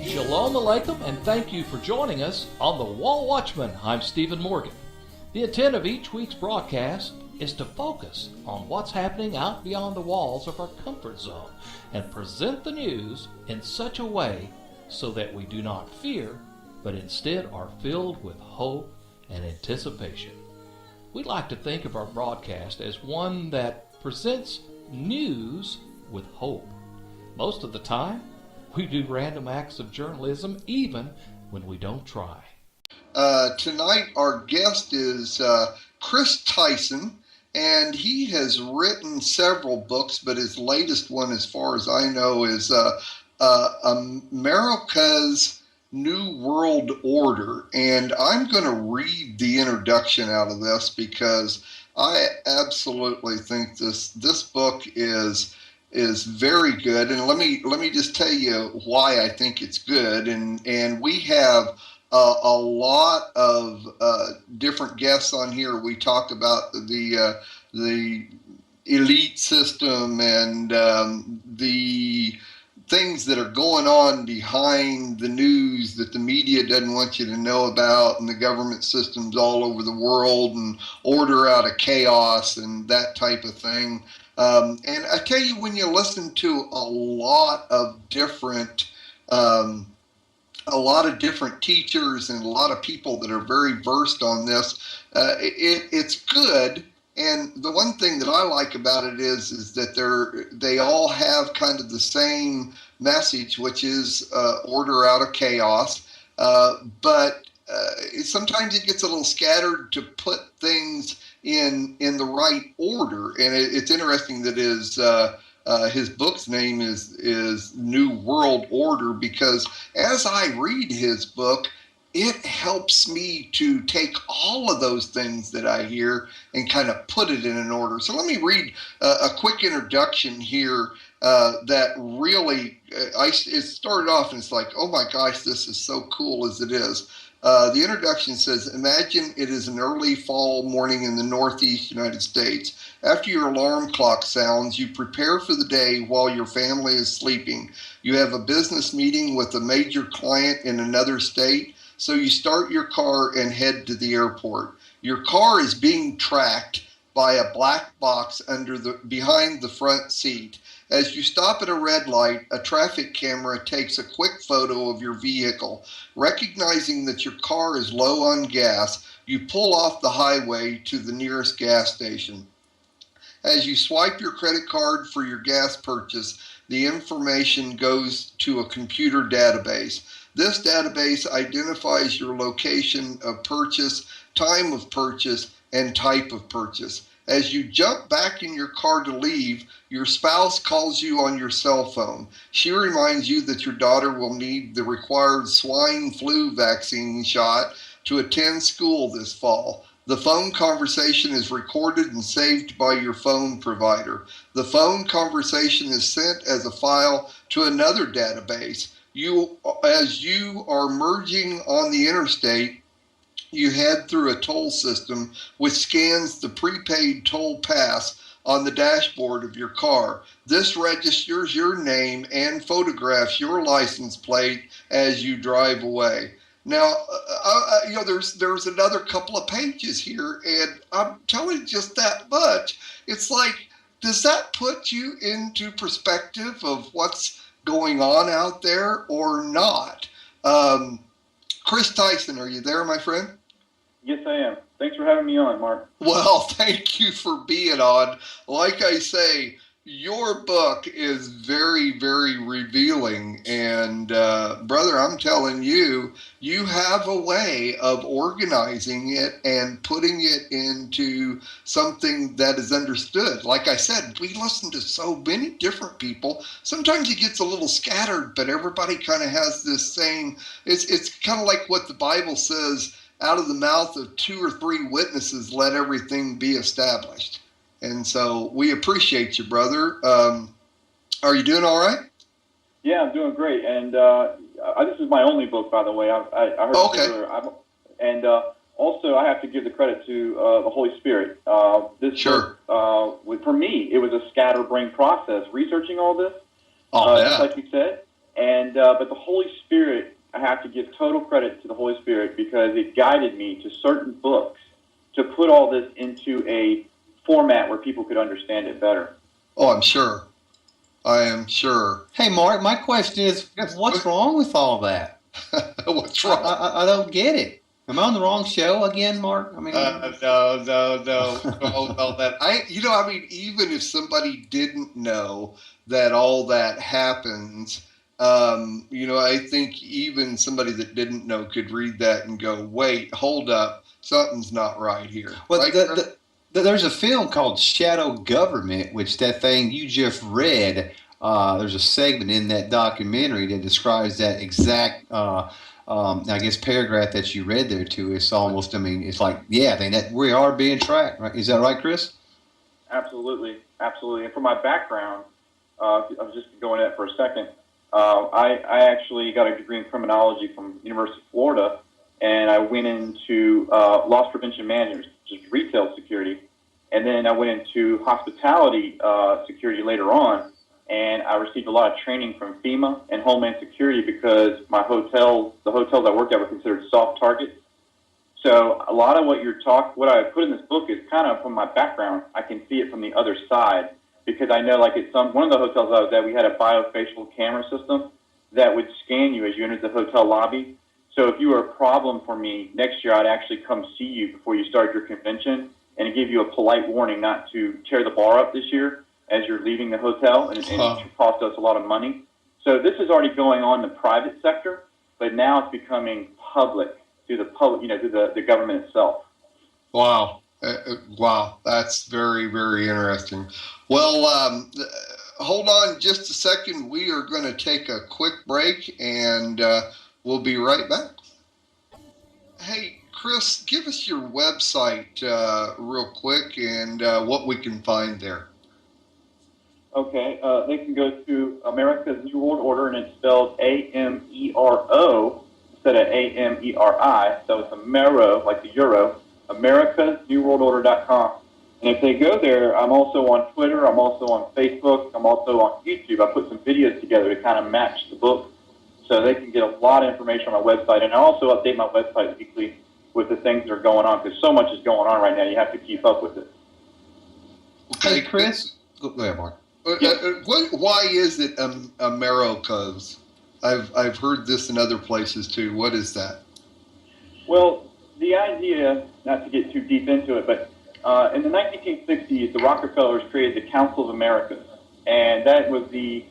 Shalom Aleichem, and thank you for joining us on the Wall Watchmen. I'm Stephen Morgan. The intent of each week's broadcast is to focus on what's happening out beyond the walls of our comfort zone and present the news in such a way so that we do not fear, but instead are filled with hope and anticipation. We like to think of our broadcast as one that presents news with hope. Most of the time, we do random acts of journalism even when we don't try. Tonight our guest is Chris Tyson, and he has written several books, but his latest one, as far as I know, is America's New World Order. And I'm going to read the introduction out of this because I absolutely think this book is very good, and let me just tell you why I think it's good. And we have a lot of different guests on here. We talk about the elite system and the things that are going on behind the news that the media doesn't want you to know about, and the government systems all over the world, and order out of chaos and that type of thing. And I tell you, when you listen to a lot of different teachers and a lot of people that are very versed on this, it's good. And the one thing that I like about it is that they all have kind of the same message, which is order out of chaos. But sometimes it gets a little scattered to put things in the right order. And it's interesting that his book's name is New World Order, because as I read his book, it helps me to take all of those things that I hear and kind of put it in an order. So let me read a quick introduction here that really, it started off and it's like, oh my gosh, this is so cool as it is. The introduction says, imagine it is an early fall morning in the Northeast United States. After your alarm clock sounds, you prepare for the day while your family is sleeping. You have a business meeting with a major client in another state, so you start your car and head to the airport. Your car is being tracked by a black box behind the front seat. As you stop at a red light, a traffic camera takes a quick photo of your vehicle. Recognizing that your car is low on gas, you pull off the highway to the nearest gas station. As you swipe your credit card for your gas purchase, the information goes to a computer database. This database identifies your location of purchase, time of purchase, and type of purchase. As you jump back in your car to leave, your spouse calls you on your cell phone. She reminds you that your daughter will need the required swine flu vaccine shot to attend school this fall. The phone conversation is recorded and saved by your phone provider. The phone conversation is sent as a file to another database. As you are merging on the interstate, you head through a toll system which scans the prepaid toll pass on the dashboard of your car. This registers your name and photographs your license plate as you drive away. Now, there's another couple of pages here, and I'm telling you just that much. It's like, does that put you into perspective of what's going on out there or not? Chris Tyson, are you there, my friend? Yes, I am. Thanks for having me on, Mark. Well, thank you for being on. Like I say, your book is very, very revealing. And, brother, I'm telling you, you have a way of organizing it and putting it into something that is understood. Like I said, we listen to so many different people. Sometimes it gets a little scattered, but everybody kind of has this same, it's kind of like what the Bible says, out of the mouth of 2 or 3 witnesses, let everything be established. And so we appreciate you, brother. Are you doing all right? Yeah, I'm doing great. And this is my only book, by the way. I heard Okay. earlier. And also, I have to give the credit to the Holy Spirit. This Sure. book, for me, it was a scatterbrain process, researching all this, Oh, just like you said. And but the Holy Spirit, I have to give total credit to the Holy Spirit because it guided me to certain books to put all this into a format where people could understand it better. Oh, I'm sure. I am sure. Hey, Mark, my question is, what's wrong with all that? What's wrong? I don't get it. Am I on the wrong show again, Mark? I mean, no. All that. Even if somebody didn't know that all that happens, I think even somebody that didn't know could read that and go, wait, hold up, something's not right here. well, Right? there's a film called Shadow Government, which that thing you just read. There's a segment in that documentary that describes that exact, I guess, paragraph that you read there too. It's almost, it's like, yeah, I think that we are being tracked. Right? Is that right, Chris? Absolutely. And for my background, I was just going at it for a second. I actually got a degree in criminology from University of Florida, and I went into loss prevention management, just retail security, and then I went into hospitality security later on, and I received a lot of training from FEMA and Homeland Security because the hotels I worked at were considered soft targets. So a lot of what I put in this book is kind of from my background. I can see it from the other side. Because I know, like one of the hotels I was at, we had a biofacial camera system that would scan you as you entered the hotel lobby. So if you were a problem for me, next year I'd actually come see you before you start your convention and give you a polite warning not to tear the bar up this year as you're leaving the hotel, and it cost us a lot of money. So this is already going on in the private sector, but now it's becoming public through the government itself. Wow. Wow, that's very, very interesting. Well, hold on just a second. We are going to take a quick break, and we'll be right back. Hey, Chris, give us your website real quick and what we can find there. Okay, they can go to America's New World Order, and it's spelled AMERO instead of AMERI, so it's Amero, like the euro. AmericasNewWorldOrder.com. And if they go there, I'm also on Twitter, I'm also on Facebook, I'm also on YouTube. I put some videos together to kind of match the book so they can get a lot of information on my website. And I also update my website weekly with the things that are going on because so much is going on right now. You have to keep up with it. Okay, Chris. Go ahead, Mark. Why is it Americas? I've heard this in other places too. What is that? Well, the idea, not to get too deep into it, but in the 1960s, the Rockefellers created the Council of Americas, and that was the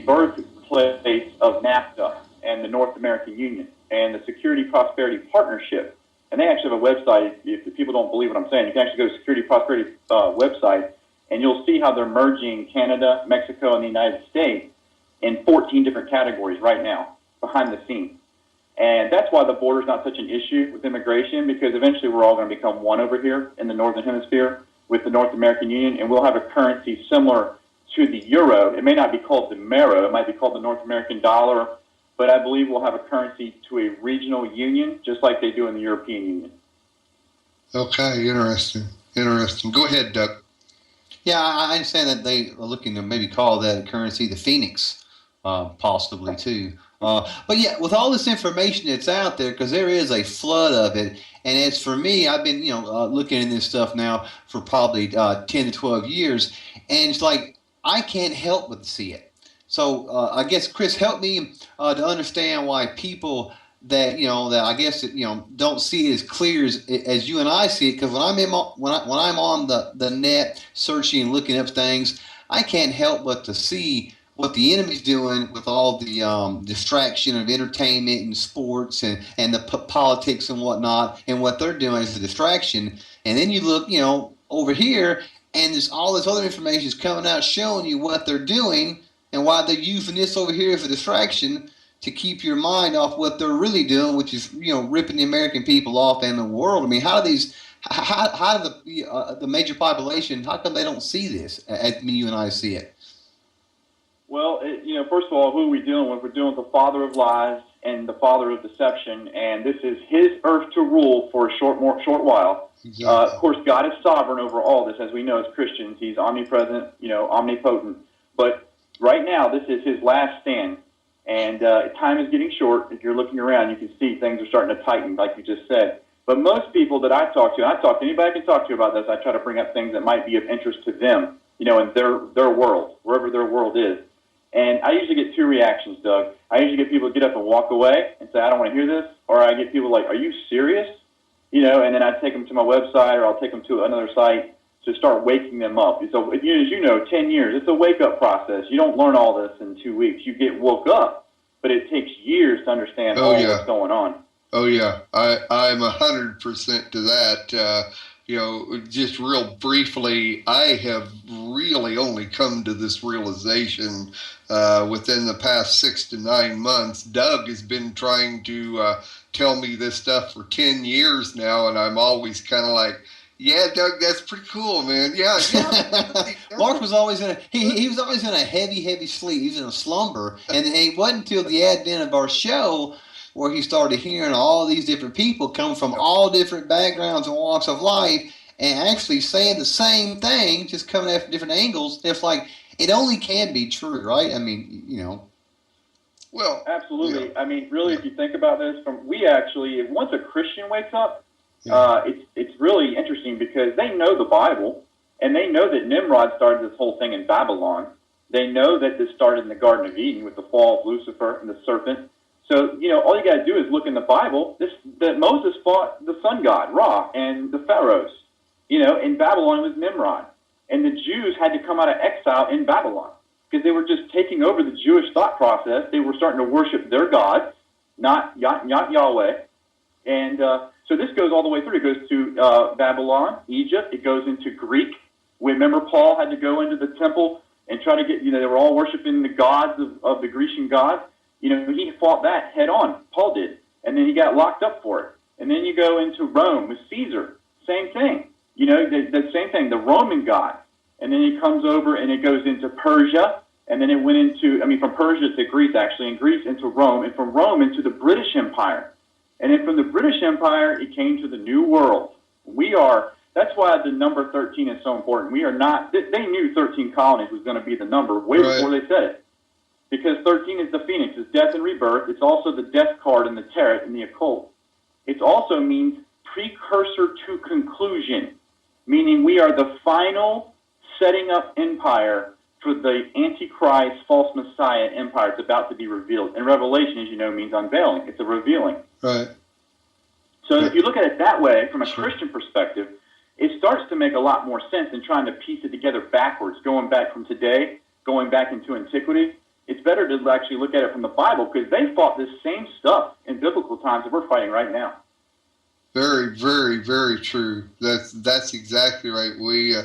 birthplace of NAFTA and the North American Union and the Security Prosperity Partnership. And they actually have a website. If people don't believe what I'm saying, you can actually go to Security Prosperity website, and you'll see how they're merging Canada, Mexico, and the United States in 14 different categories right now, behind the scenes. And that's why the border is not such an issue with immigration, because eventually we're all going to become one over here in the Northern Hemisphere with the North American Union, and we'll have a currency similar to the euro. It may not be called the Mero, it might be called the North American dollar, but I believe we'll have a currency to a regional union, just like they do in the European Union. Okay, interesting. Go ahead, Doug. Yeah, I understand that they are looking to maybe call that currency the Phoenix, possibly too. But yeah, with all this information that's out there, because there is a flood of it, and as for me, I've been looking at this stuff now for probably 10 to 12 years, and it's like I can't help but see it. So I guess Chris, help me to understand why people that that I guess don't see it as clear as you and I see it, because when I'm on the net searching and looking up things, I can't help but to see what the enemy's doing with all the distraction of entertainment and sports and the politics and whatnot, and what they're doing as a distraction. And then you look over here, and there's all this other information is coming out showing you what they're doing and why they're using this over here as a distraction to keep your mind off what they're really doing, which is ripping the American people off and the world. I mean, how do the major population, how come they don't see this as you and I see it? Well, first of all, who are we dealing with? We're dealing with the father of lies and the father of deception, and this is his earth to rule for a short while. Exactly. Of course, God is sovereign over all this, as we know as Christians. He's omnipresent, omnipotent. But right now, this is his last stand. And time is getting short. If you're looking around, you can see things are starting to tighten, like you just said. But most people that I talk to, and I talk to anybody I can talk to about this, I try to bring up things that might be of interest to them, in their world, wherever their world is. And I usually get two reactions, Doug. I usually get people to get up and walk away and say, I don't want to hear this. Or I get people like, are you serious? And then I take them to my website, or I'll take them to another site to start waking them up. So, as you know, 10 years, it's a wake-up process. You don't learn all this in 2 weeks. You get woke up, but it takes years to understand what's going on. Oh, yeah. I'm 100% to that. Just real briefly, I have really only come to this realization within the past 6 to 9 months. Doug has been trying to tell me this stuff for 10 years now, and I'm always kind of like, yeah, Doug, that's pretty cool, man. Yeah. Mark was always he was always in a heavy sleep. He was in a slumber, and it wasn't until the advent of our show where he started hearing all these different people come from all different backgrounds and walks of life, and actually saying the same thing, just coming at different angles. It's like it only can be true, right? I mean, Well, absolutely. Yeah. I mean, really, if you think about this, once a Christian wakes up. It's really interesting because they know the Bible, and they know that Nimrod started this whole thing in Babylon. They know that this started in the Garden of Eden with the fall of Lucifer and the serpent. So, all you got to do is look in the Bible. That Moses fought the sun god, Ra, and the pharaohs. In Babylon it was Nimrod. And the Jews had to come out of exile in Babylon because they were just taking over the Jewish thought process. They were starting to worship their gods, not Yahweh. And so this goes all the way through. It goes to Babylon, Egypt. It goes into Greek. Remember, Paul had to go into the temple and try to get, they were all worshiping the gods of the Grecian gods. He fought that head on. Paul did. And then he got locked up for it. And then you go into Rome with Caesar. Same thing. The same thing, the Roman god. And then he comes over and it goes into Persia. And then it went into, from Persia to Greece, actually, and Greece into Rome. And from Rome into the British Empire. And then from the British Empire, it came to the New World. That's why the number 13 is so important. We are not, they knew 13 colonies was going to be the number way before they said it. Because 13 is the phoenix, it's death and rebirth. It's also the death card in the tarot in the occult. It also means precursor to conclusion, meaning we are the final setting up empire for the Antichrist, false Messiah empire. It's about to be revealed. And Revelation, as you know, means unveiling. It's a revealing. Right. So if you look at it that way, from a Christian perspective, it starts to make a lot more sense than trying to piece it together backwards, going back from today, going back into antiquity. It's better to actually look at it from the Bible because they fought this same stuff in biblical times that we're fighting right now. Very, very, very true. That's exactly right. We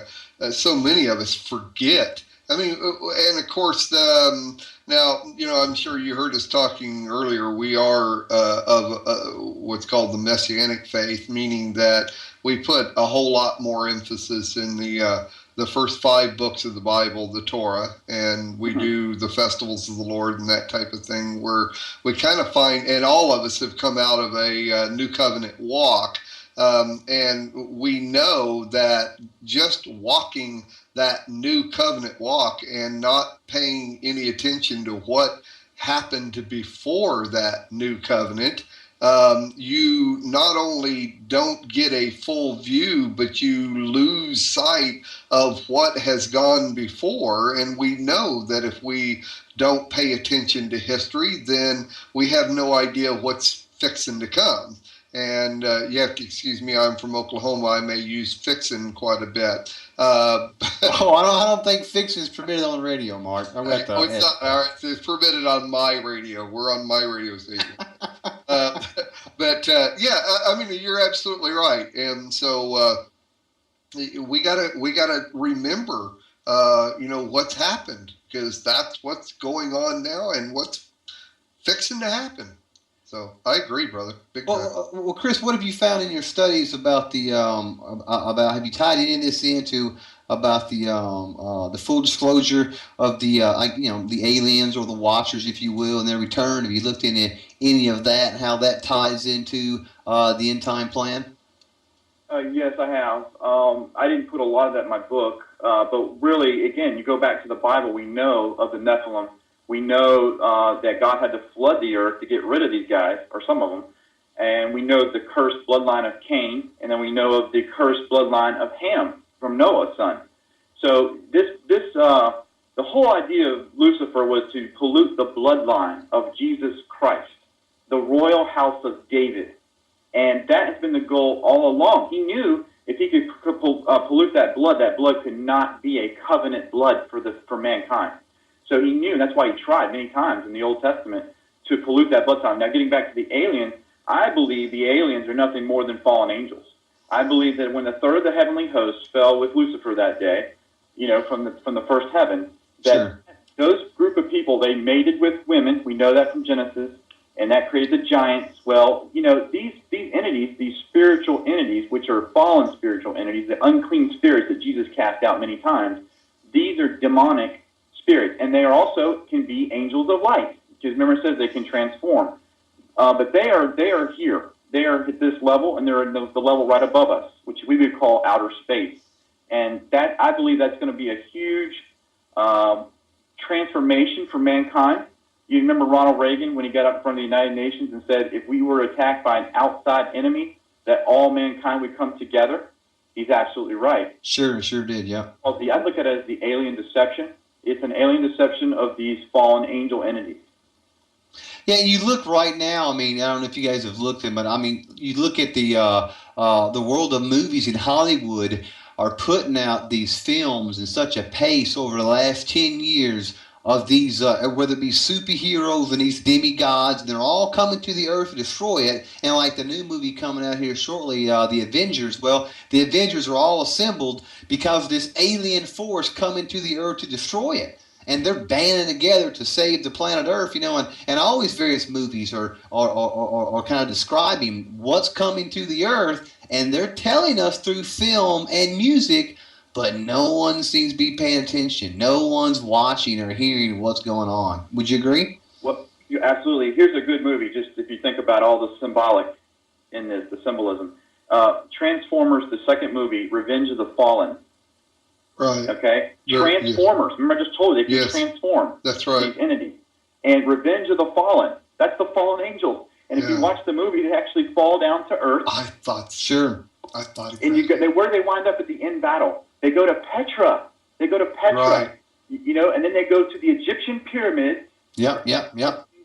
so many of us forget. And of course, now, I'm sure you heard us talking earlier. We are of what's called the Messianic faith, meaning that we put a whole lot more emphasis in the first 5 books of the Bible, the Torah, and we do the festivals of the Lord and that type of thing, where we kind of find, and all of us have come out of a New Covenant walk, and we know that just walking that New Covenant walk and not paying any attention to what happened before that New Covenant, you not only don't get a full view, but you lose sight of what has gone before. And we know that if we don't pay attention to history, then we have no idea what's fixing to come. And you have to excuse me, I'm from Oklahoma. I may use fixing quite a bit. I don't think fixing is permitted on the radio, Mark. It's not, all right, it's permitted on my radio. We're on my radio station. I mean, you're absolutely right. And so we gotta remember, what's happened, because that's what's going on now and what's fixing to happen. So I agree, brother. Big time. Well, Chris, what have you found in your studies about the have you tied any of this into about the full disclosure of the aliens or the Watchers, if you will, and their return? Have you looked into any of that and how that ties into the end time plan? Yes, I have. I didn't put a lot of that in my book, but really, again, you go back to the Bible. We know of the Nephilim. We know that God had to flood the earth to get rid of these guys, or some of them. And we know the cursed bloodline of Cain, and then we know of the cursed bloodline of Ham from Noah's son. So the whole idea of Lucifer was to pollute the bloodline of Jesus Christ, the royal house of David. And that has been the goal all along. He knew if he could pollute that blood could not be a covenant blood for mankind. So he knew, and that's why he tried many times in the Old Testament to pollute that bloodline. Now, getting back to the aliens, I believe the aliens are nothing more than fallen angels. I believe that when the third of the heavenly hosts fell with Lucifer that day, from the first heaven, that those group of people, they mated with women. We know that from Genesis, and that created the giants. Well, these entities, these spiritual entities, which are fallen spiritual entities, the unclean spirits that Jesus cast out many times, these are demonic spirits, and they are also can be angels of light, because remember it says they can transform. But they are here. They are at this level, and they're in the level right above us, which we would call outer space. And that, I believe, that's going to be a huge transformation for mankind. You remember Ronald Reagan when he got up in front of the United Nations and said, if we were attacked by an outside enemy, that all mankind would come together? He's absolutely right. Sure did, yeah. Well, I look at it as the alien deception. It's an alien deception of these fallen angel entities. Yeah, you look right now. I mean, I don't know if you guys have looked at it, but I mean, you look at the world of movies in Hollywood are putting out these films in such a pace over the last 10 years of these, whether it be superheroes and these demigods, and they're all coming to the earth to destroy it. And like the new movie coming out here shortly, the Avengers, well, the Avengers are all assembled because of this alien force coming to the earth to destroy it. And they're banding together to save the planet Earth, and all these various movies are kind of describing what's coming to the earth, and they're telling us through film and music, but no one seems to be paying attention. No one's watching or hearing what's going on. Would you agree? Well, absolutely. Here's a good movie, just if you think about all the symbolic in this, the symbolism. Transformers, the second movie, Revenge of the Fallen. Right. Okay? Transformers. Yes. Remember I just told you, they can transform. That's right. These entities. And Revenge of the Fallen. That's the fallen angels. And if you watch the movie, they actually fall down to earth. I thought. And where do they wind up at the end battle? They go to Petra. Right. And then they go to the Egyptian pyramids. Yep.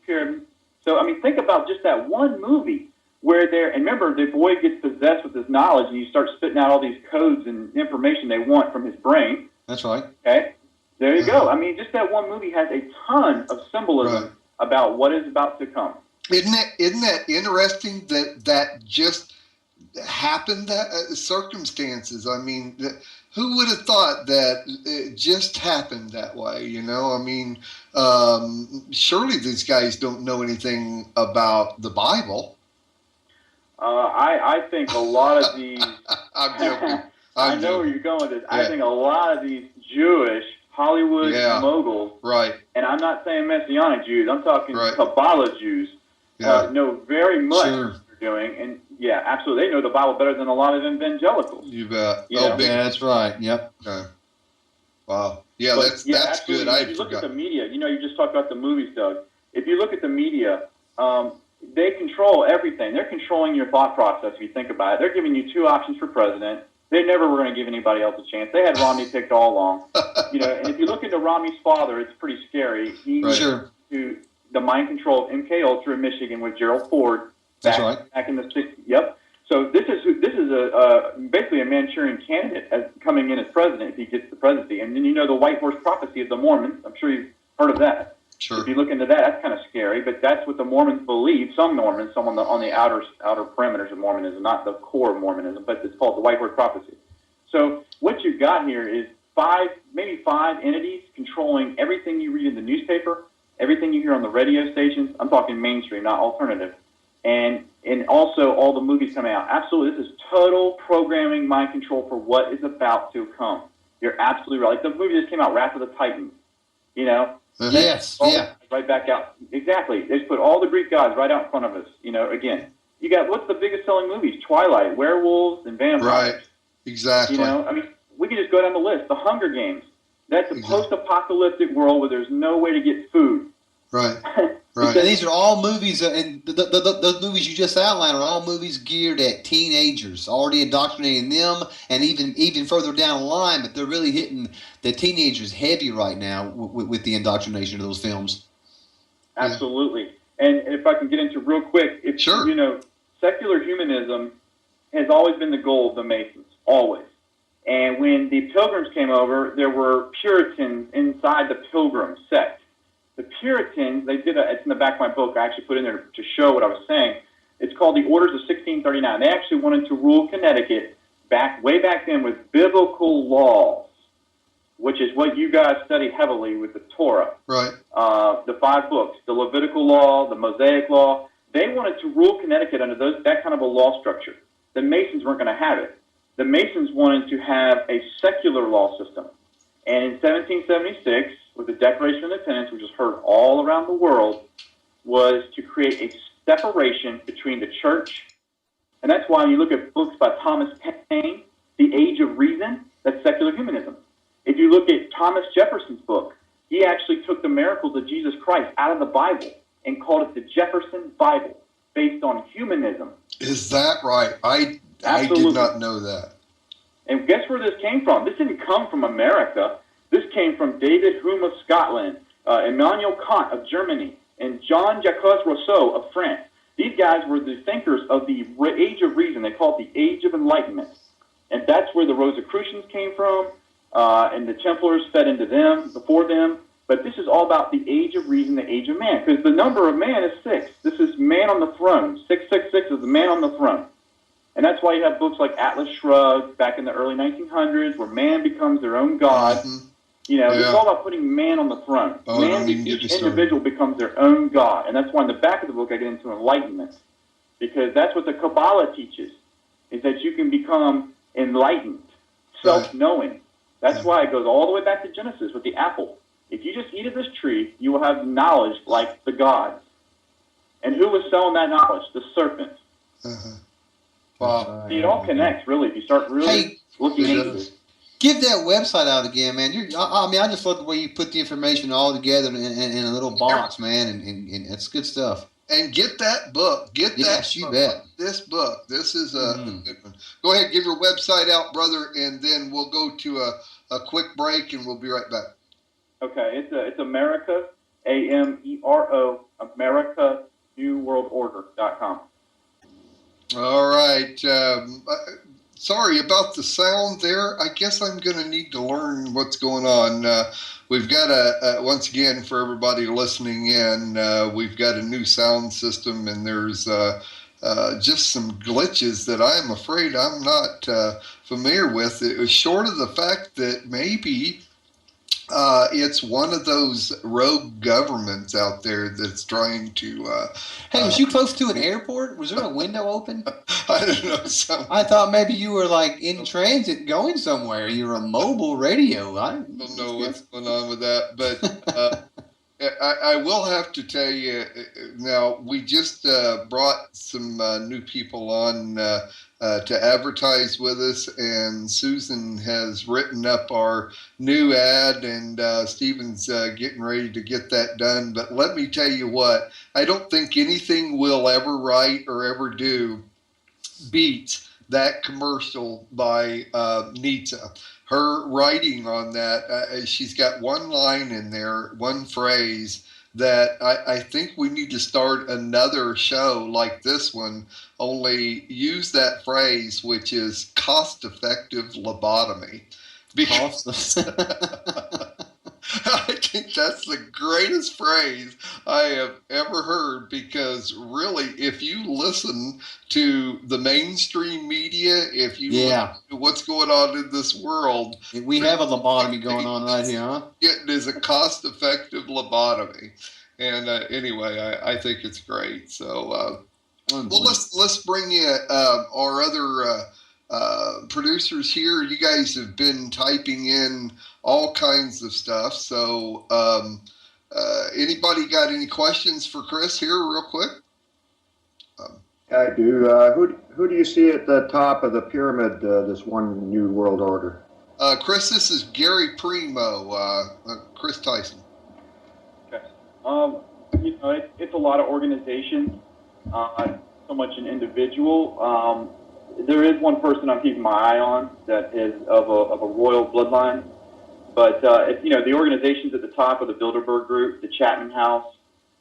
Pyramids. So, I mean, think about just that one movie where and remember, the boy gets possessed with this knowledge, and you start spitting out all these codes and information they want from his brain. That's right. Okay? There you go. I mean, just that one movie has a ton of symbolism about what is about to come. Isn't that interesting that just happened, that circumstances? I mean, who would have thought that it just happened that way, I mean, surely these guys don't know anything about the Bible. I think a lot of these... I'm joking. I know where you're going with this. Yeah. I think a lot of these Jewish Hollywood moguls, and I'm not saying Messianic Jews, I'm talking Kabbalah Jews, know very much what they're doing. And yeah, absolutely. They know the Bible better than a lot of evangelicals. You bet. Yeah, that's right. Yep. Okay. Wow. Yeah, that's good. If you look at the media, you just talked about the movies, Doug. If you look at the media, they control everything. They're controlling your thought process if you think about it. They're giving you two options for president. They never were going to give anybody else a chance. They had Romney picked all along. And if you look into Romney's father, it's pretty scary. He went to the mind control of MK Ultra in Michigan with Gerald Ford, That's right. Back in the 60s. Yep. So this is basically a Manchurian candidate as coming in as president if he gets the presidency. And then the white horse prophecy of the Mormons. I'm sure you've heard of that. Sure. If you look into that, that's kind of scary. But that's what the Mormons believe. Some Mormons, some on the outer perimeters of Mormonism, not the core of Mormonism, but it's called the white horse prophecy. So what you've got here is maybe five entities controlling everything you read in the newspaper, everything you hear on the radio stations. I'm talking mainstream, not alternative. And also all the movies coming out. Absolutely, this is total programming, mind control for what is about to come. You're absolutely right. Like the movie just came out, Wrath of the Titans. Yes, yeah. Right back out. Exactly. They just put all the Greek gods right out in front of us. Again, you got what's the biggest selling movies? Twilight, werewolves, and vampires. Right. Exactly. We can just go down the list. The Hunger Games. That's a post-apocalyptic world where there's no way to get food. Right. Right. And these are all movies, and those movies you just outlined are all movies geared at teenagers, already indoctrinating them, and even further down the line, but they're really hitting the teenagers heavy right now with the indoctrination of those films. Absolutely. And if I can get into real quick, Sure. Secular humanism has always been the goal of the Masons, always. And when the Pilgrims came over, there were Puritans inside the Pilgrim sect. The Puritans, it's in the back of my book, I actually put in there to show what I was saying. It's called the Orders of 1639. They actually wanted to rule Connecticut way back then with biblical laws, which is what you guys study heavily with the Torah. Right. The 5 books, the Levitical law, the Mosaic law. They wanted to rule Connecticut under that kind of a law structure. The Masons weren't going to have it. The Masons wanted to have a secular law system. And in 1776, with the Declaration of Independence, which is heard all around the world, was to create a separation between the church. And that's why you look at books by Thomas Paine, The Age of Reason, that's secular humanism. If you look at Thomas Jefferson's book, he actually took the miracles of Jesus Christ out of the Bible and called it the Jefferson Bible, based on humanism. Is that right? I did not know that. And guess where this came from? This didn't come from America. This came from David Hume of Scotland, Immanuel Kant of Germany, and Jean-Jacques Rousseau of France. These guys were the thinkers of the Age of Reason. They call it the Age of Enlightenment. And that's where the Rosicrucians came from, and the Templars fed into them, before them. But this is all about the Age of Reason, the Age of Man, because the number of man is 6. This is man on the throne. 666 is the man on the throne. And that's why you have books like Atlas Shrugged back in the early 1900s, where man becomes their own god. Mm-hmm. It's all about putting man on the throne. Each individual becomes their own god. And that's why in the back of the book I get into enlightenment. Because that's what the Kabbalah teaches, is that you can become enlightened, self-knowing. That's why it goes all the way back to Genesis with the apple. If you just eat of this tree, you will have knowledge like the gods. And who was selling that knowledge? The serpent. Uh-huh. Wow. See, it all connects, really, if you start really looking into it. Give that website out again, man. I just love the way you put the information all together in a little box, man, and it's good stuff. And get that book. Get that you book. bet. This book. This is a good one. Go ahead, give your website out, brother, and then we'll go to a quick break, and we'll be right back. Okay, it's America, AMERO, America New World Order.com. All right. Sorry about the sound there. I guess I'm going to need to learn what's going on. We've got once again, for everybody listening in, we've got a new sound system, and there's just some glitches that I'm afraid I'm not familiar with. It was short of the fact that maybe it's one of those rogue governments out there that's trying to... Hey, was you close to an airport? Was there a window open? I don't know. I thought maybe you were like in transit going somewhere. You're a mobile radio. I don't know what's going on with that, but I will have to tell you, now, we just brought some new people on to advertise with us, and Susan has written up our new ad, and Stephen's getting ready to get that done. But let me tell you what, I don't think anything we'll ever write or ever do beats that commercial by Nita. Her writing on that, she's got one line in there, one phrase that I think we need to start another show like this one, only use that phrase, which is cost-effective lobotomy. Because I think that's the greatest phrase I have ever heard, because really, if you listen to the mainstream media, if you listen to what's going on in this world, we have a lobotomy going on right here, huh? It is a cost-effective lobotomy. And anyway, I think it's great. So, well, let's bring you our other producers here. You guys have been typing in all kinds of stuff. So, anybody got any questions for Chris here, real quick? I do. Who do you see at the top of the pyramid? This one new world order. Chris, this is Gary Primo. Chris Tyson. Okay. It's a lot of organization. So much an individual. There is one person I'm keeping my eye on that is of a royal bloodline. But the organizations at the top of the Bilderberg Group, the Chatham House,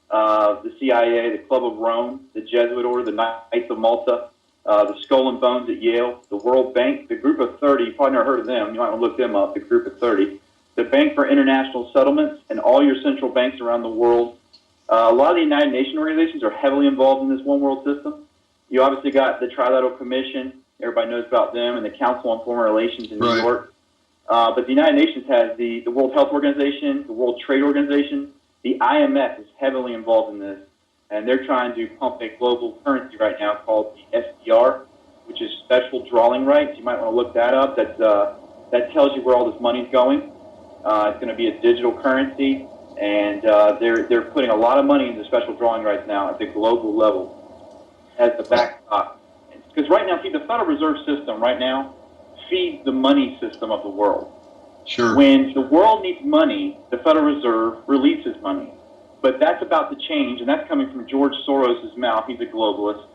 the CIA, the Club of Rome, the Jesuit Order, the Knights of Malta, the Skull and Bones at Yale, the World Bank, the Group of 30. You probably never heard of them. You might want to look them up. The Group of 30, the Bank for International Settlements, and all your central banks around the world. A lot of the United Nations organizations are heavily involved in this one world system. You obviously got the Trilateral Commission. Everybody knows about them, and the Council on Foreign Relations in New York. But the United Nations has the World Health Organization, the World Trade Organization. The IMF is heavily involved in this, and they're trying to pump a global currency right now called the SDR, which is Special Drawing Rights. You might want to look that up. That tells you where all this money's going. It's going to be a digital currency, and they're putting a lot of money into special drawing rights now at the global level as the backstop. Because right now, see, the Federal Reserve System right now feeds the money system of the world. Sure. When the world needs money, the Federal Reserve releases money. But that's about to change, and that's coming from George Soros' mouth. He's a globalist,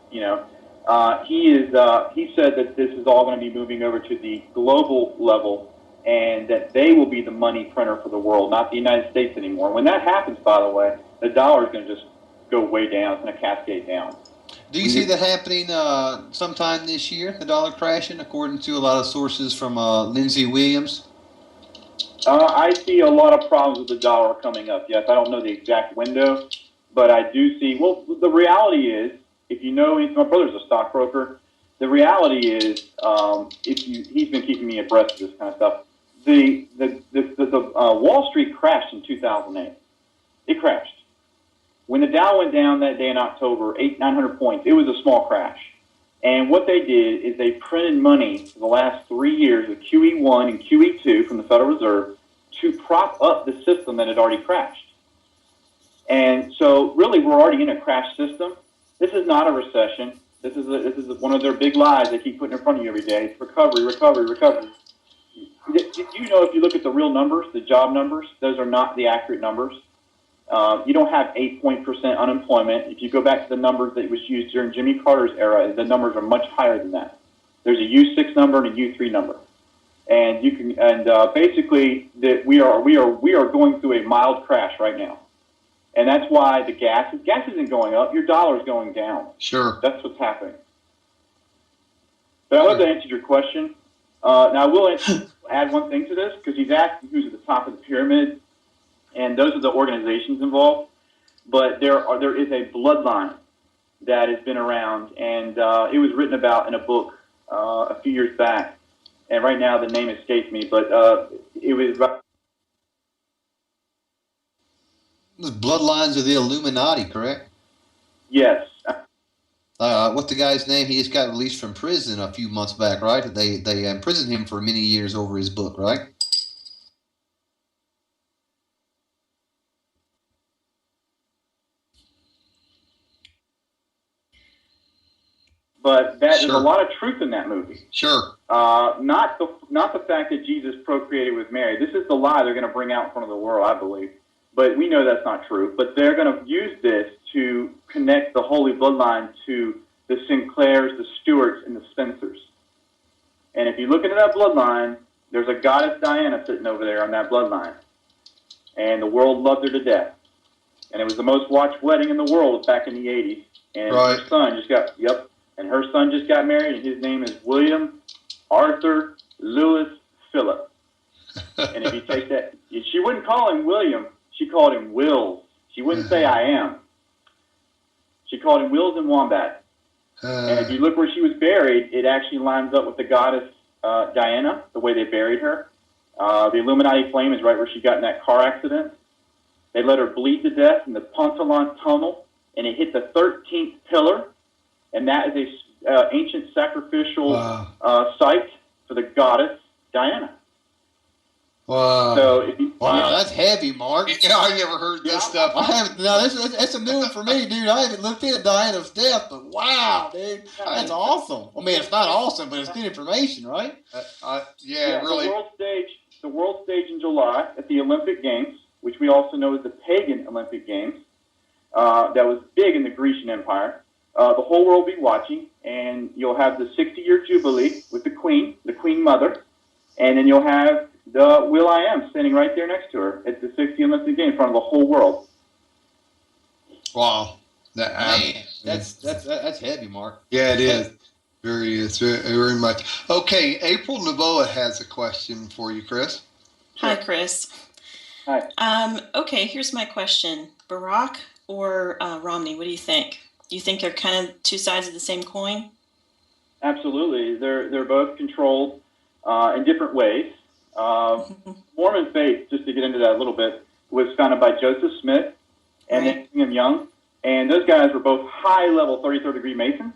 He said that this is all going to be moving over to the global level, and that they will be the money printer for the world, not the United States anymore. When that happens, by the way, the dollar is going to just go way down. It's going to cascade down. Do you see that happening sometime this year, the dollar crashing, according to a lot of sources from Lindsey Williams? I see a lot of problems with the dollar coming up, yes. I don't know the exact window, but I do see, well, the reality is, if you know, my brother's a stockbroker, the reality is, he's been keeping me abreast of this kind of stuff. The Wall Street crashed in 2008. It crashed. When the Dow went down that day in October, 900 points, it was a small crash. And what they did is they printed money for the last 3 years with QE1 and QE2 from the Federal Reserve to prop up the system that had already crashed. And so really we're already in a crash system. This is not a recession. This is one of their big lies they keep putting in front of you every day. It's recovery, recovery, recovery. Did you know if you look at the real numbers, the job numbers, those are not the accurate numbers? You don't have 8% unemployment. If you go back to the numbers that was used during Jimmy Carter's era, the numbers are much higher than that. There's a U6 number and a U3 number, and basically that we are going through a mild crash right now, and that's why the gas isn't going up. Your dollar is going down. Sure, that's what's happening. But I love to answer your question. Now I will add one thing to this, because he's asking who's at the top of the pyramid. And those are the organizations involved, but there is a bloodline that has been around, and it was written about in a book a few years back, and right now the name escapes me, but it was about the bloodlines of the Illuminati, correct? Yes. What's the guy's name? He just got released from prison a few months back, right? They imprisoned him for many years over his book, right? But there's a lot of truth in that movie. Sure. Not the fact that Jesus procreated with Mary. This is the lie they're going to bring out in front of the world, I believe. But we know that's not true. But they're going to use this to connect the Holy Bloodline to the Sinclairs, the Stewarts, and the Spencers. And if you look into that bloodline, there's a goddess Diana sitting over there on that bloodline. And the world loved her to death. and it was the most watched wedding in the world back in the 80s. And Right. her son just got, and her son just got married, and his name is William Arthur Louis Phillip. And if you take that, she wouldn't call him William, she called him Wills. She wouldn't say I am. She called him Wills and Wombat. And if you look where she was buried, it actually lines up with the goddess Diana, the way they buried her. The Illuminati flame is right where she got in that car accident. They let her bleed to death in the Pontalon tunnel, and it hit the 13th pillar, and that is a ancient sacrificial site for the goddess Diana. Wow. So if you, Wow, that's heavy, Mark. Yeah, I never heard this stuff. I haven't. No, that's a new one for me, dude. I haven't looked into Diana's death, but wow, dude, that's awesome. I mean, it's not awesome, but it's good information, right? Yeah, really. The world stage in July at the Olympic Games, which we also know as the pagan Olympic Games, that was big in the Grecian Empire. The whole world will be watching, and you'll have the 60-year jubilee with the Queen Mother, and then you'll have the Will I Am standing right there next to her at the 60th Olympic Games in front of the whole world. Wow. Man, that's heavy, Mark. Yeah, it is. Very much. Okay, April Novoa has a question for you, Chris. Hi, Chris. Hi. Okay, here's my question. Barack or Romney, what do you think? Do you think they're kind of two sides of the same coin? Absolutely. They're both controlled in different ways. Mormon faith, just to get into that a little bit, was founded by Joseph Smith and then Brigham Young. And those guys were both high-level 33rd degree Masons.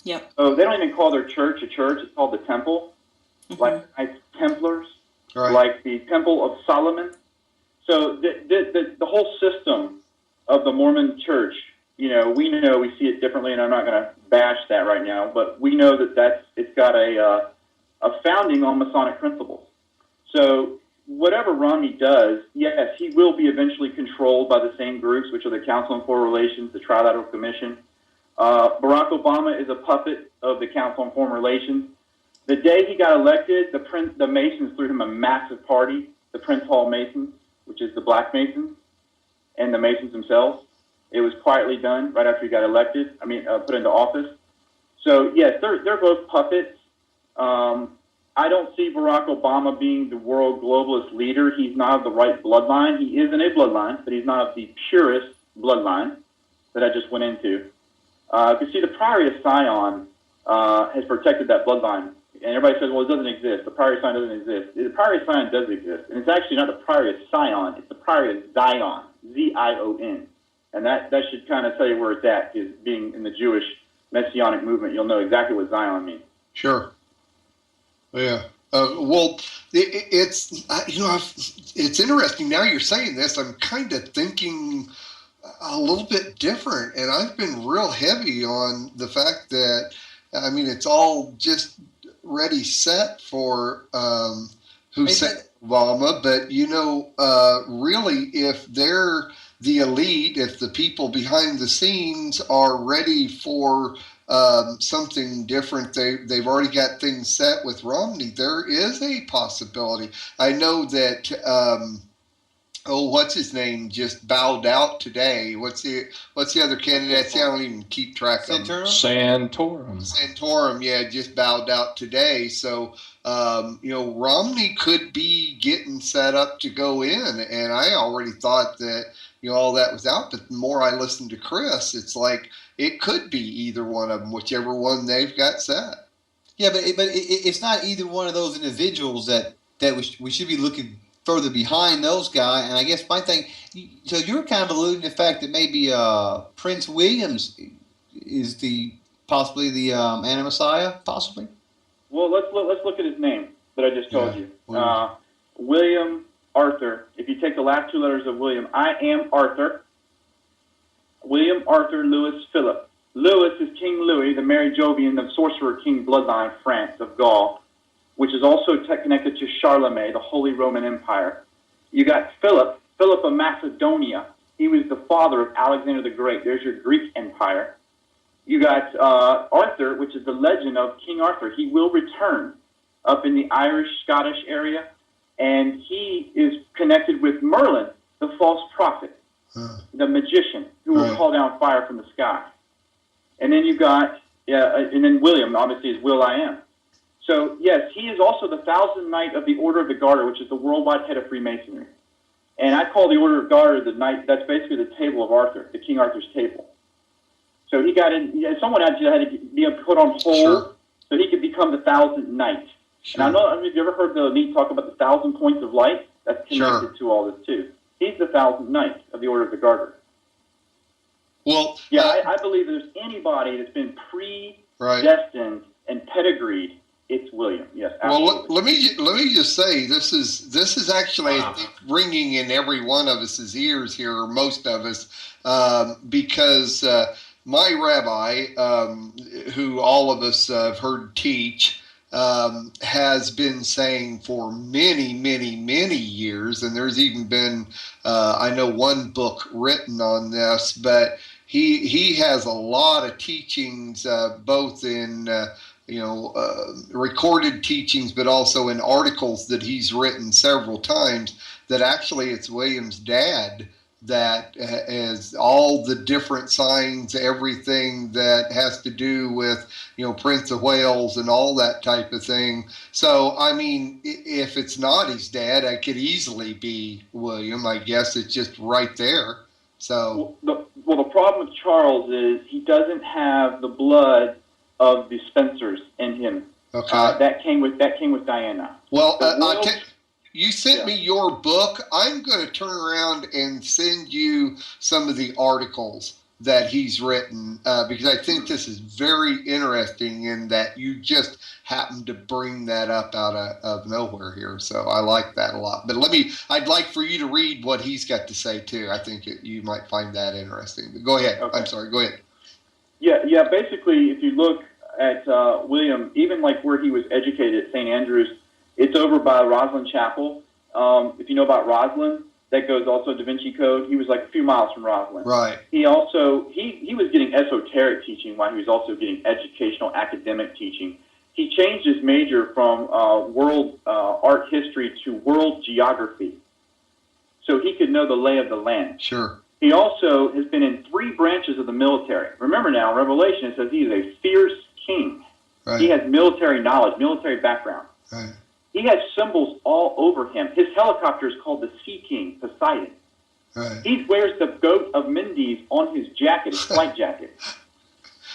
Yep. So they don't even call their church a church. It's called the temple, like the Knights Templars, like the Temple of Solomon. So the whole system of the Mormon church, we see it differently, and I'm not going to bash that right now, but we know that it's got a founding on Masonic principles. So whatever Romney does, yes, he will be eventually controlled by the same groups, which are the Council on Foreign Relations, the Trilateral Commission. Barack Obama is a puppet of the Council on Foreign Relations. The day he got elected, the Masons threw him a massive party, the Prince Hall Masons, which is the Black Masons, and the Masons themselves. It was quietly done right after he got elected, put into office. So, yes, they're both puppets. I don't see Barack Obama being the world globalist leader. He's not of the right bloodline. He is in a bloodline, but he's not of the purest bloodline that I just went into. Because, see, the Priory of Sion has protected that bloodline. And everybody says, well, it doesn't exist. The Priory of Sion doesn't exist. The Priory of Sion does exist. And it's actually not the Priory of Sion. It's the Priory of Zion, Z-I-O-N. And that should kind of tell you where it's at, because being in the Jewish Messianic movement, you'll know exactly what Zion means. Sure. Yeah. Well, it's interesting. Now you're saying this, I'm kind of thinking a little bit different, and I've been real heavy on the fact that, it's all just ready set for Hussein Obama, but really, if they're the elite, if the people behind the scenes are ready for something different, they've already got things set with Romney. There is a possibility. I know that what's his name just bowed out today. What's the other candidate? I don't even keep track of them. Santorum, yeah, just bowed out today. So Romney could be getting set up to go in, and I already thought that all that was out. But the more I listen to Chris, it's like it could be either one of them, whichever one they've got set. Yeah, but it's not either one of those individuals that we should be looking further behind those guys. And I guess my thing, so you're kind of alluding to the fact that maybe Prince Williams is possibly the Anti-Messiah, possibly. Well, let's look at his name that I just told you. William Arthur. If you take the last two letters of William, I am Arthur. William Arthur Louis Philip. Louis is King Louis, the Mary Jovian, the Sorcerer King bloodline of France, of Gaul, which is also connected to Charlemagne, the Holy Roman Empire. You got Philip of Macedonia. He was the father of Alexander the Great. There's your Greek Empire. You got Arthur, which is the legend of King Arthur. He will return up in the Irish, Scottish area, and he is connected with Merlin, the false prophet. the magician who will call down fire from the sky. And then you've got, and then William, obviously, is Will I Am. So, yes, he is also the 1,000th Knight of the Order of the Garter, which is the worldwide head of Freemasonry. And I call the Order of Garter the knight. That's basically the table of Arthur, the King Arthur's table. So he got in. Someone had to be put on hold so he could become the 1,000th Knight. Sure. And I mean, have you ever heard the Knight talk about the 1,000 points of light? That's connected to all this too. He's the 1,000th Knight of the Order of the Garter. Well, I believe there's anybody that's been predestined and pedigreed. It's William. Yes. Absolutely. Well, let me just say this is actually I think, ringing in every one of us' ears here, or most of us, because my rabbi, who all of us have heard teach, has been saying for many, many, many years, and there's even been I know one book written on this, but he has a lot of teachings, both in recorded teachings, but also in articles that he's written several times, that actually it's William's dad that has all the different signs, everything that has to do with, Prince of Wales and all that type of thing. So, I mean, if it's not his dad, it could easily be William. I guess it's just right there. So, well, the problem with Charles is he doesn't have the blood of the Spencers in him. Okay. That came with Diana. Well, you sent me your book. I'm going to turn around and send you some of the articles that he's written, because I think this is very interesting in that you just happened to bring that up out of nowhere here. So I like that a lot. But I'd like for you to read what he's got to say too. I think you might find that interesting. But go ahead. Okay. I'm sorry. Go ahead. Yeah. Basically, if you look at William, even like where he was educated at St. Andrews, it's over by Roslyn Chapel. If you know about Roslyn, that goes also Da Vinci Code. He was like a few miles from Roslyn. Right. He also he was getting esoteric teaching while he was also getting educational academic teaching. He changed his major from world art history to world geography, so he could know the lay of the land. Sure. He also has been in 3 branches of the military. Remember now, Revelation says he is a fierce king. Right. He has military knowledge, military background. Right. He has symbols all over him. His helicopter is called the Sea King, Poseidon. Right. He wears the goat of Mendes on his jacket, his flight jacket.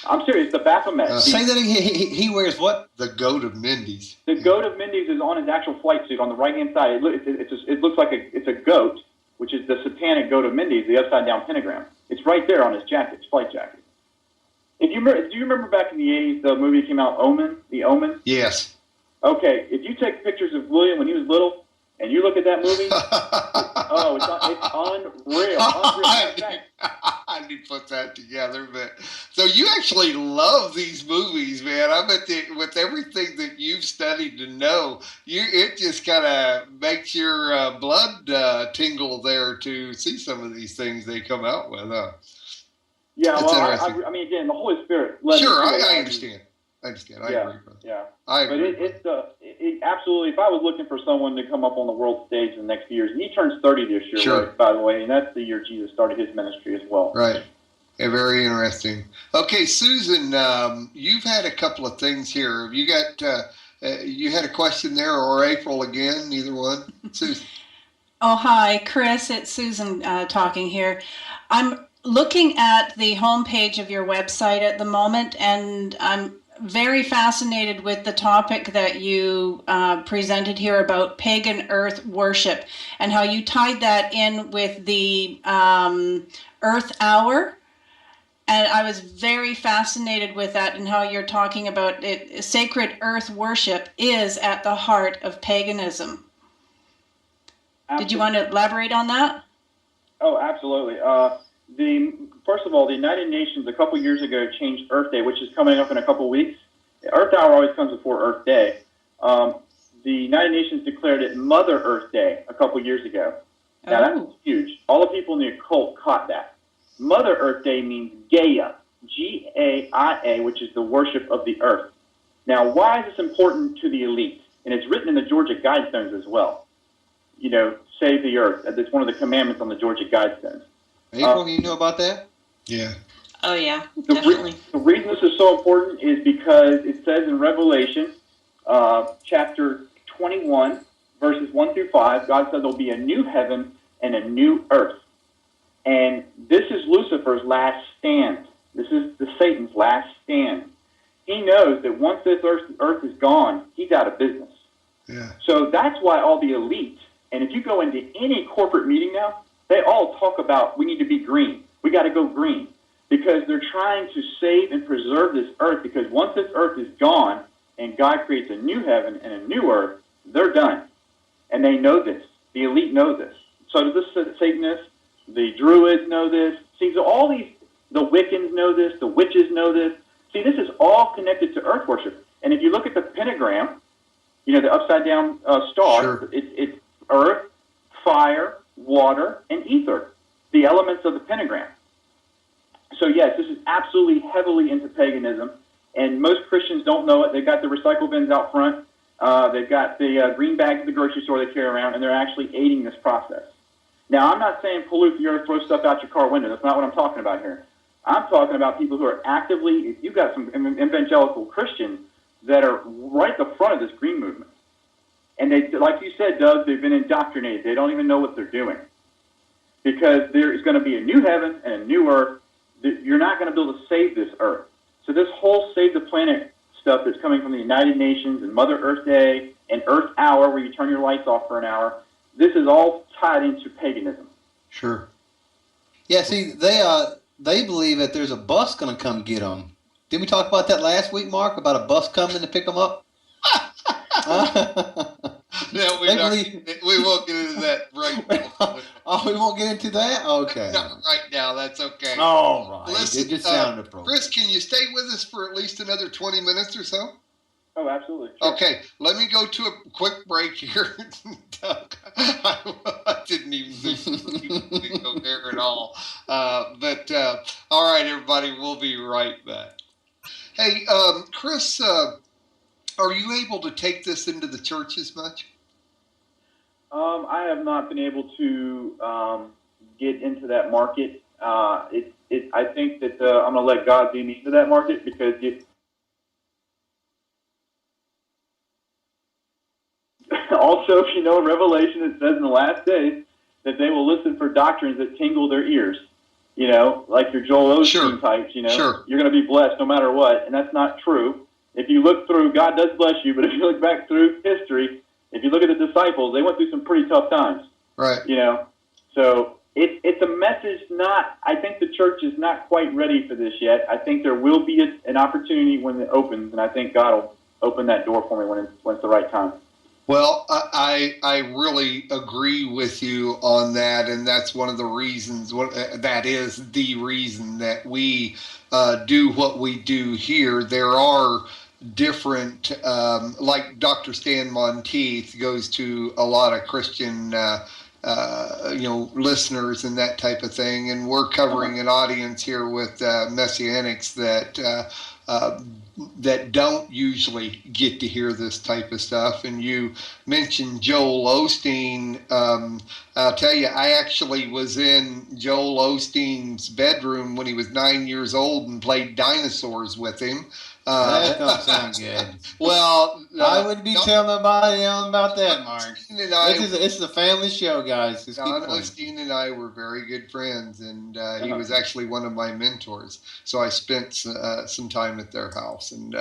I'm serious, the Baphomet. Say that again. He wears what? The goat of Mendes. The goat of Mendes is on his actual flight suit on the right-hand side. It looks like it's a goat, which is the satanic goat of Mendes, the upside-down pentagram. It's right there on his jacket, his flight jacket. Do you remember back in the 80s, the movie came out, Omen? The Omen? Yes. Okay, if you take pictures of William when he was little, and you look at that movie, it's unreal. I didn't put that together, but so you actually love these movies, man. I bet with everything that you've studied to know, it just kind of makes your blood tingle there to see some of these things they come out with. Yeah, well, I mean, again, the Holy Spirit. Sure, I understand. I understand. I agree. Yeah. I agree. But it absolutely. If I was looking for someone to come up on the world stage in the next few years, and he turns 30 this year, sure. Right, by the way, and that's the year Jesus started his ministry as well. Right. Yeah, very interesting. Okay, Susan, you've had a couple of things here. Have you got? You had a question there, or April again? Either one. Susan. Oh, hi, Chris. It's Susan talking here. I'm looking at the homepage of your website at the moment, and I'm very fascinated with the topic that you presented here about pagan earth worship and how you tied that in with the Earth Hour. And I was very fascinated with that and how you're talking about it. Sacred earth worship is at the heart of paganism. Absolutely. Did you want to elaborate on that? Oh, absolutely. First of all, the United Nations a couple years ago changed Earth Day, which is coming up in a couple weeks. Earth Hour always comes before Earth Day. The United Nations declared it Mother Earth Day a couple years ago. Now, that's huge. All the people in the occult caught that. Mother Earth Day means Gaia, G-A-I-A, which is the worship of the earth. Now, why is this important to the elite? And it's written in the Georgia Guidestones as well. Save the earth. That's one of the commandments on the Georgia Guidestones. April, you know about that? Yeah. Oh yeah, The definitely. the reason this is so important is because it says in Revelation, chapter 21, verses 1 through 5, God said there'll be a new heaven and a new earth. And this is Lucifer's last stand. This is the Satan's last stand. He knows that once this earth is gone, he's out of business. Yeah. So that's why all the elites, and if you go into any corporate meeting now, they all talk about we need to be green. We got to go green. Because they're trying to save and preserve this earth, because once this earth is gone and God creates a new heaven and a new earth, they're done. And they know this. The elite know this. So do the Satanists, the Druids know this. See, so all these, the Wiccans know this, the witches know this. See, this is all connected to earth worship. And if you look at the pentagram, you know, the upside down star, Sure. it's earth, fire, water, and ether, the elements of the pentagram. So yes, this is absolutely heavily into paganism, and most Christians don't know it. They've got the recycle bins out front. They've got the green bags at the grocery store they carry around, and they're actually aiding this process. Now, I'm not saying pollute the earth, throw stuff out your car window. That's not what I'm talking about here. I'm talking about people who are actively, you've got some evangelical Christians that are right at the front of this green movement. And they, like you said, Doug, they've been indoctrinated. They don't even know what they're doing. Because there is going to be a new heaven and a new earth. You're not going to be able to save this earth. So this whole Save the Planet stuff that's coming from the United Nations and Mother Earth Day and Earth Hour, where you turn your lights off for an hour, this is all tied into paganism. Sure. Yeah, see, they believe that there's a bus going to come get them. Didn't we talk about that last week, Mark, about a bus coming to pick them up? No, we won't get into that right now. Oh, we won't get into that? Okay. Not right now. That's okay. All right. Listen, It just sounded appropriate. Chris, can you stay with us for at least another 20 minutes or so? Oh, absolutely. Sure. Okay, let me go to a quick break here. Doug, I didn't even think we go there at all. But all right, everybody, we'll be right back. Hey, Chris, are you able to take this into the churches much? I have not been able to get into that market. I think that I'm going to let God lead me into that market, because also, if you know, in Revelation, it says in the last days that they will listen for doctrines that tingle their ears. You know, like your Joel Osteen types, you know. Sure. You're going to be blessed no matter what, and that's not true. If you look through, God does bless you, but if you look back through history, if you look at the disciples, they went through some pretty tough times. Right. You know, so it's a message not, I think the church is not quite ready for this yet. I think there will be an opportunity when it opens, and I think God will open that door for me when it's the right time. Well, I really agree with you on that, and that's one of the reasons. That is the reason that we do what we do here. There are different, like Dr. Stan Monteith goes to a lot of Christian, listeners and that type of thing, and we're covering an audience here with Messianics that don't usually get to hear this type of stuff. And you mentioned Joel Osteen. I'll tell you, I actually was in Joel Osteen's bedroom when he was 9 years old and played dinosaurs with him. That don't sound good. Well, I wouldn't be telling nobody about that, Mark. It's a family show, guys. John Osteen and I were very good friends, and he was actually one of my mentors. So I spent some time at their house. And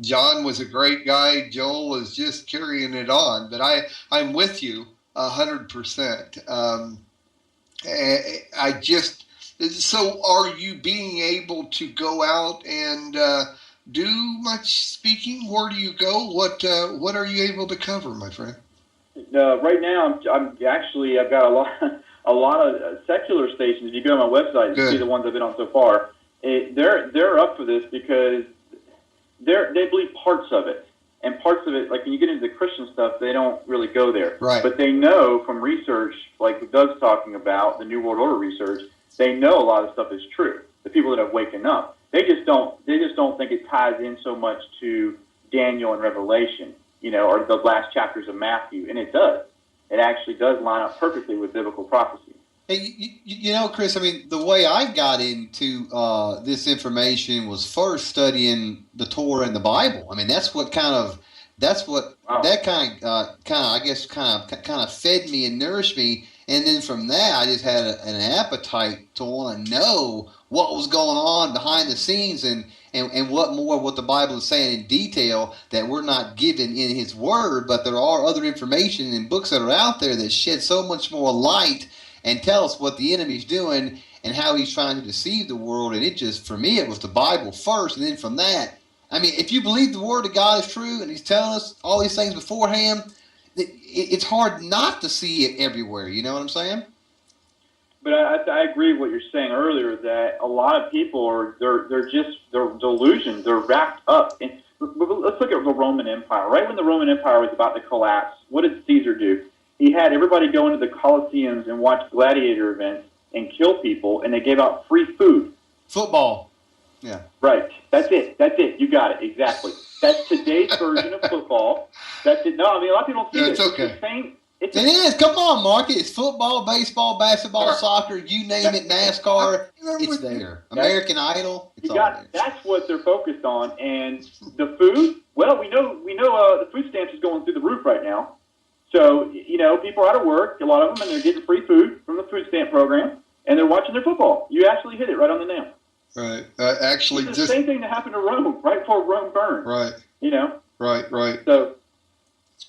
John was a great guy. Joel was just carrying it on. But I'm with you 100%. So are you being able to go out and do much speaking? Where do you go? What are you able to cover, my friend? Right now, I've got a lot of secular stations. If you go to my website and see the ones I've been on so far, they're up for this because they believe parts of it. And parts of it, like when you get into the Christian stuff, they don't really go there. Right. But they know from research, like Doug's talking about, the New World Order research, they know a lot of stuff is true. The people that have waken up, they just don't think it ties in so much to Daniel and Revelation, or the last chapters of Matthew, and it does. It actually does line up perfectly with biblical prophecy. Hey, you know, Chris, I mean, the way I got into this information was first studying the Torah and the Bible. I mean, that's what Wow. that I guess, kind of fed me and nourished me. And then from that, I just had an appetite to want to know what was going on behind the scenes and what the Bible is saying in detail that we're not given in His Word, but there are other information and books that are out there that shed so much more light and tell us what the enemy's doing and how he's trying to deceive the world. And it just, for me, it was the Bible first. And then from that, I mean, if you believe the word of God is true and he's telling us all these things beforehand, it's hard not to see it everywhere. You know what I'm saying? But I agree with what you're saying earlier, that a lot of people they're delusioned. They're wrapped up in. Let's look at the Roman Empire. Right when the Roman Empire was about to collapse, what did Caesar do? He had everybody go into the Colosseums and watch gladiator events and kill people, and they gave out free food. Football. Yeah. Right. That's it. You got it. Exactly. That's today's version of football. That's it. No, I mean, a lot of people don't see It's it. okay. It's the same. It is. Come on, Mark. It's football, baseball, basketball, soccer, you name it, NASCAR. It's there. American Idol. It's all there. That's what they're focused on. And the food, well, we know the food stamps is going through the roof right now. So, people are out of work, a lot of them, and they're getting free food from the food stamp program, and they're watching their football. You actually hit it right on the nail. Right. Actually, it's the same thing that happened to Rome, right before Rome burned. Right. Right. So,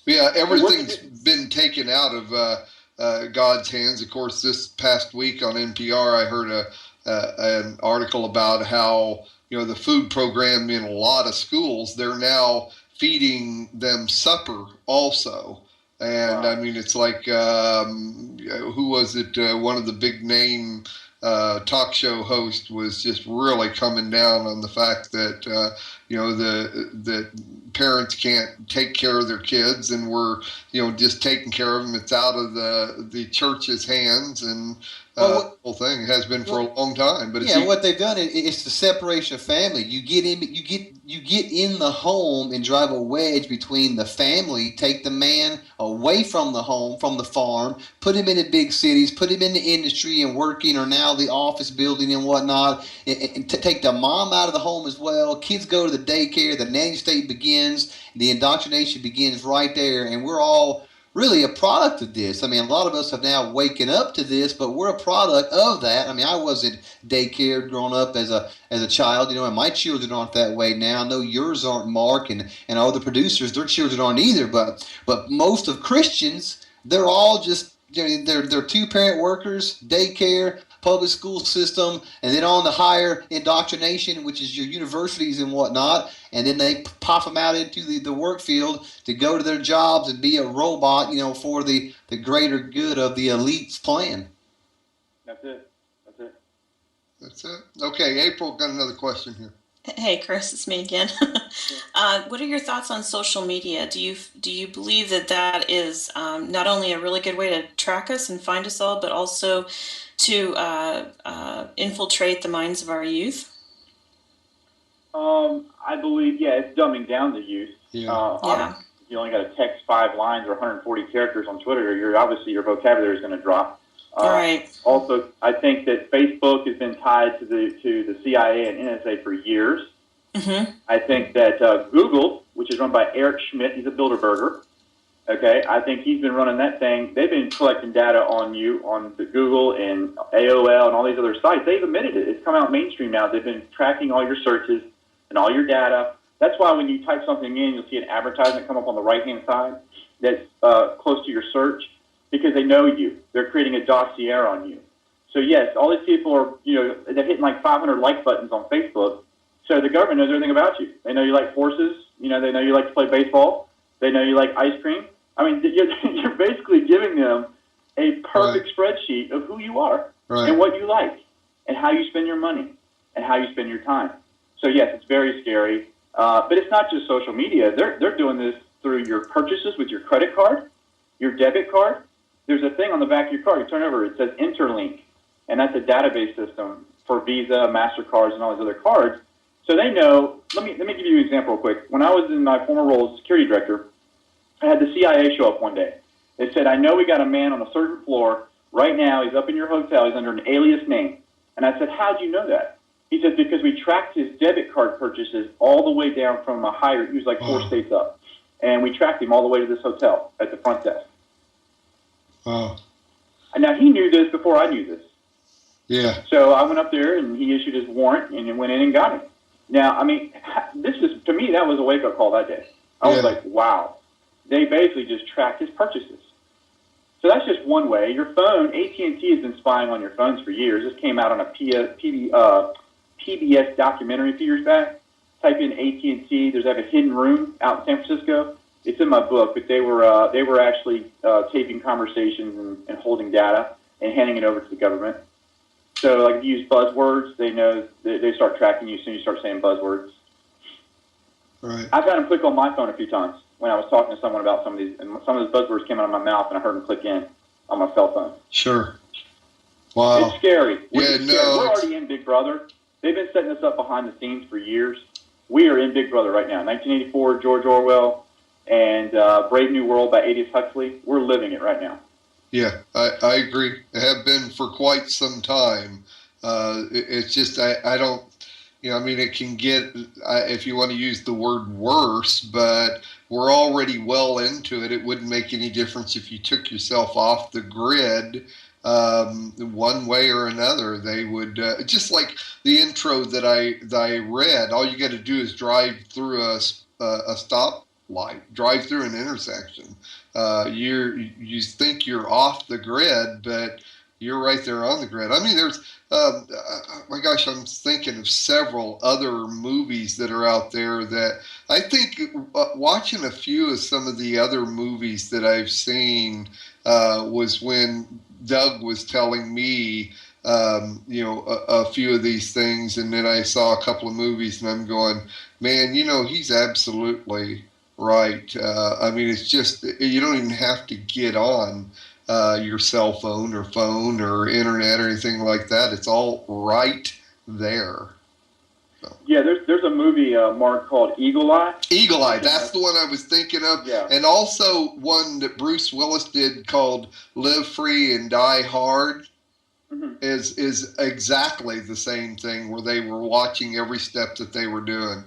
yeah, everything's been taken out of God's hands. Of course, this past week on NPR, I heard an article about how the food program in a lot of schools, they're now feeding them supper also. And wow. I mean, it's like who was it? One of the big name talk show host was just really coming down on the fact that the parents can't take care of their kids, and we're just taking care of them. It's out of the church's hands, and the whole thing has been for a long time. But what they've done is the separation of family. You get in the home and drive a wedge between the family. Take the man away from the home, from the farm, put him in the big cities, put him in the industry and working, or now the office building and whatnot. And take the mom out of the home as well. Kids go to the daycare. The nanny state begins. The indoctrination begins right there, and we're all really a product of this. I mean, a lot of us have now waken up to this, but we're a product of that. I mean, I wasn't daycared growing up as a child, and my children aren't that way now. I know yours aren't, Mark, and all the producers, their children aren't either. But most of Christians, they're all just they're two-parent workers, daycare, public school system, and then on the higher indoctrination, which is your universities and whatnot, and then they pop them out into the work field to go to their jobs and be a robot, for the greater good of the elite's plan. That's it. Okay, April, got another question here. Hey, Chris, it's me again. What are your thoughts on social media? Do you believe that is not only a really good way to track us and find us all, but also to infiltrate the minds of our youth? I believe, it's dumbing down the youth. Yeah. You only got to text 5 lines or 140 characters on Twitter, your vocabulary is going to drop. Right. Also, I think that Facebook has been tied to the CIA and NSA for years. Mm-hmm. I think that Google, which is run by Eric Schmidt, he's a Bilderberger. Okay, I think he's been running that thing. They've been collecting data on you on the Google and AOL and all these other sites. They've admitted it. It's come out mainstream now. They've been tracking all your searches and all your data. That's why when you type something in, you'll see an advertisement come up on the right-hand side that's close to your search, because they know you. They're creating a dossier on you. So yes, all these people are, they're hitting like 500 like buttons on Facebook. So the government knows everything about you. They know you like horses. They know you like to play baseball. They know you like ice cream. I mean, you're basically giving them a perfect spreadsheet of who you are and what you like and how you spend your money and how you spend your time. So yes, it's very scary. But it's not just social media. They're doing this through your purchases with your credit card, your debit card. There's a thing on the back of your card. You turn it over. It says Interlink, and that's a database system for Visa, MasterCards, and all these other cards. So they know. Let me give you an example real quick. When I was in my former role as security director, I had the CIA show up one day. They said, "I know we got a man on a certain floor Right now, he's up in your hotel. He's under an alias name. And I said, how'd you know that? He says, because we tracked his debit card purchases all the way down from a higher, he was like 4 states up. And we tracked him all the way to this hotel at the front desk. Wow. And now, he knew this before I knew this. Yeah. So I went up there, and he issued his warrant, and then went in and got him. Now, I mean, to me, that was a wake-up call that day. I was like, wow. They basically just tracked his purchases. So that's just one way. Your phone, AT&T has been spying on your phones for years. This came out on a PBS documentary a few years back. Type in AT&T. There's a hidden room out in San Francisco. It's in my book, but they were actually taping conversations and holding data and handing it over to the government. So, like, if you use buzzwords, they know they start tracking you as soon as you start saying buzzwords. Right. I've had them click on my phone a few times when I was talking to someone about some of these, and some of those buzzwords came out of my mouth, and I heard them click in on my cell phone. Sure. Wow. It's scary. Yeah, We're already in Big Brother. They've been setting this up behind the scenes for years. We are in Big Brother right now. 1984, George Orwell, and Brave New World by Aldous Huxley. We're living it right now. Yeah, I agree. I have been for quite some time. It's just, I don't, I mean, it can get, if you want to use the word worse, but we're already well into it. It wouldn't make any difference if you took yourself off the grid one way or another. They would, just like the intro that I read, all you got to do is drive through a stoplight, drive through an intersection. You think you're off the grid, but you're right there on the grid. I mean, there's, my gosh, I'm thinking of several other movies that are out there that I think watching a few of some of the other movies that I've seen was when Doug was telling me, a few of these things, and then I saw a couple of movies, and I'm going, man, he's absolutely right. I mean, it's just, you don't even have to get on your cell phone or internet or anything like that. It's all right there. So. Yeah, there's a movie, Mark, called Eagle Eye. Eagle Eye, that's the one I was thinking of. Yeah. And also one that Bruce Willis did called Live Free and Die Hard. Mm-hmm. is exactly the same thing, where they were watching every step that they were doing.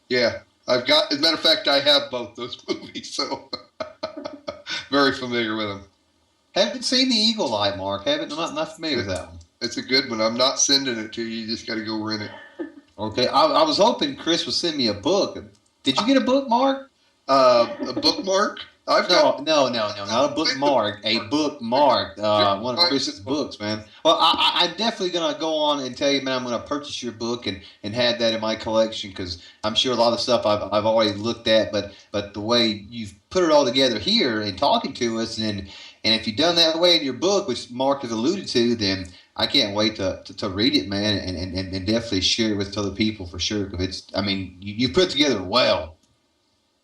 Yeah. As a matter of fact, I have both those movies, so very familiar with them. Haven't seen the Eagle Eye, Mark. Not familiar with that one. It's a good one. I'm not sending it to you. You just got to go rent it. Okay. I was hoping Chris would send me a book. Did you get a book, Mark? A bookmark? No, not a bookmark. A bookmark. One of Chris's books, man. Well, I'm definitely going to go on and tell you, man, I'm going to purchase your book and have that in my collection, because I'm sure a lot of stuff I've already looked at, but the way you've put it all together here and talking to us, and if you've done that way in your book, which Mark has alluded to, then I can't wait to read it, man, and definitely share it with other people for sure. Because you put it together well.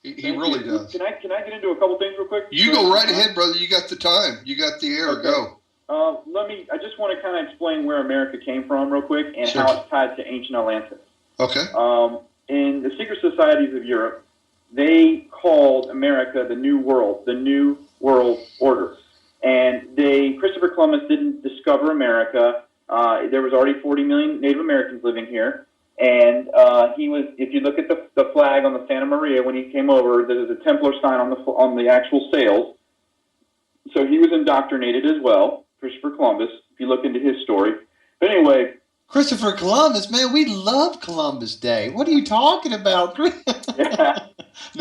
He really does. Can I get into a couple things real quick? You go right ahead, brother. You got the time. You got the air. Okay. Go. I just want to kind of explain where America came from real quick and Sure. how it's tied to ancient Atlantis. Okay. In the secret societies of Europe, they called America the New World Order. And Christopher Columbus didn't discover America. There was already 40 million Native Americans living here. And he was, if you look at the flag on the Santa Maria when he came over, there's a Templar sign on the actual sails. So he was indoctrinated as well, Christopher Columbus, if you look into his story. But anyway. Christopher Columbus, man, we love Columbus Day. What are you talking about? No,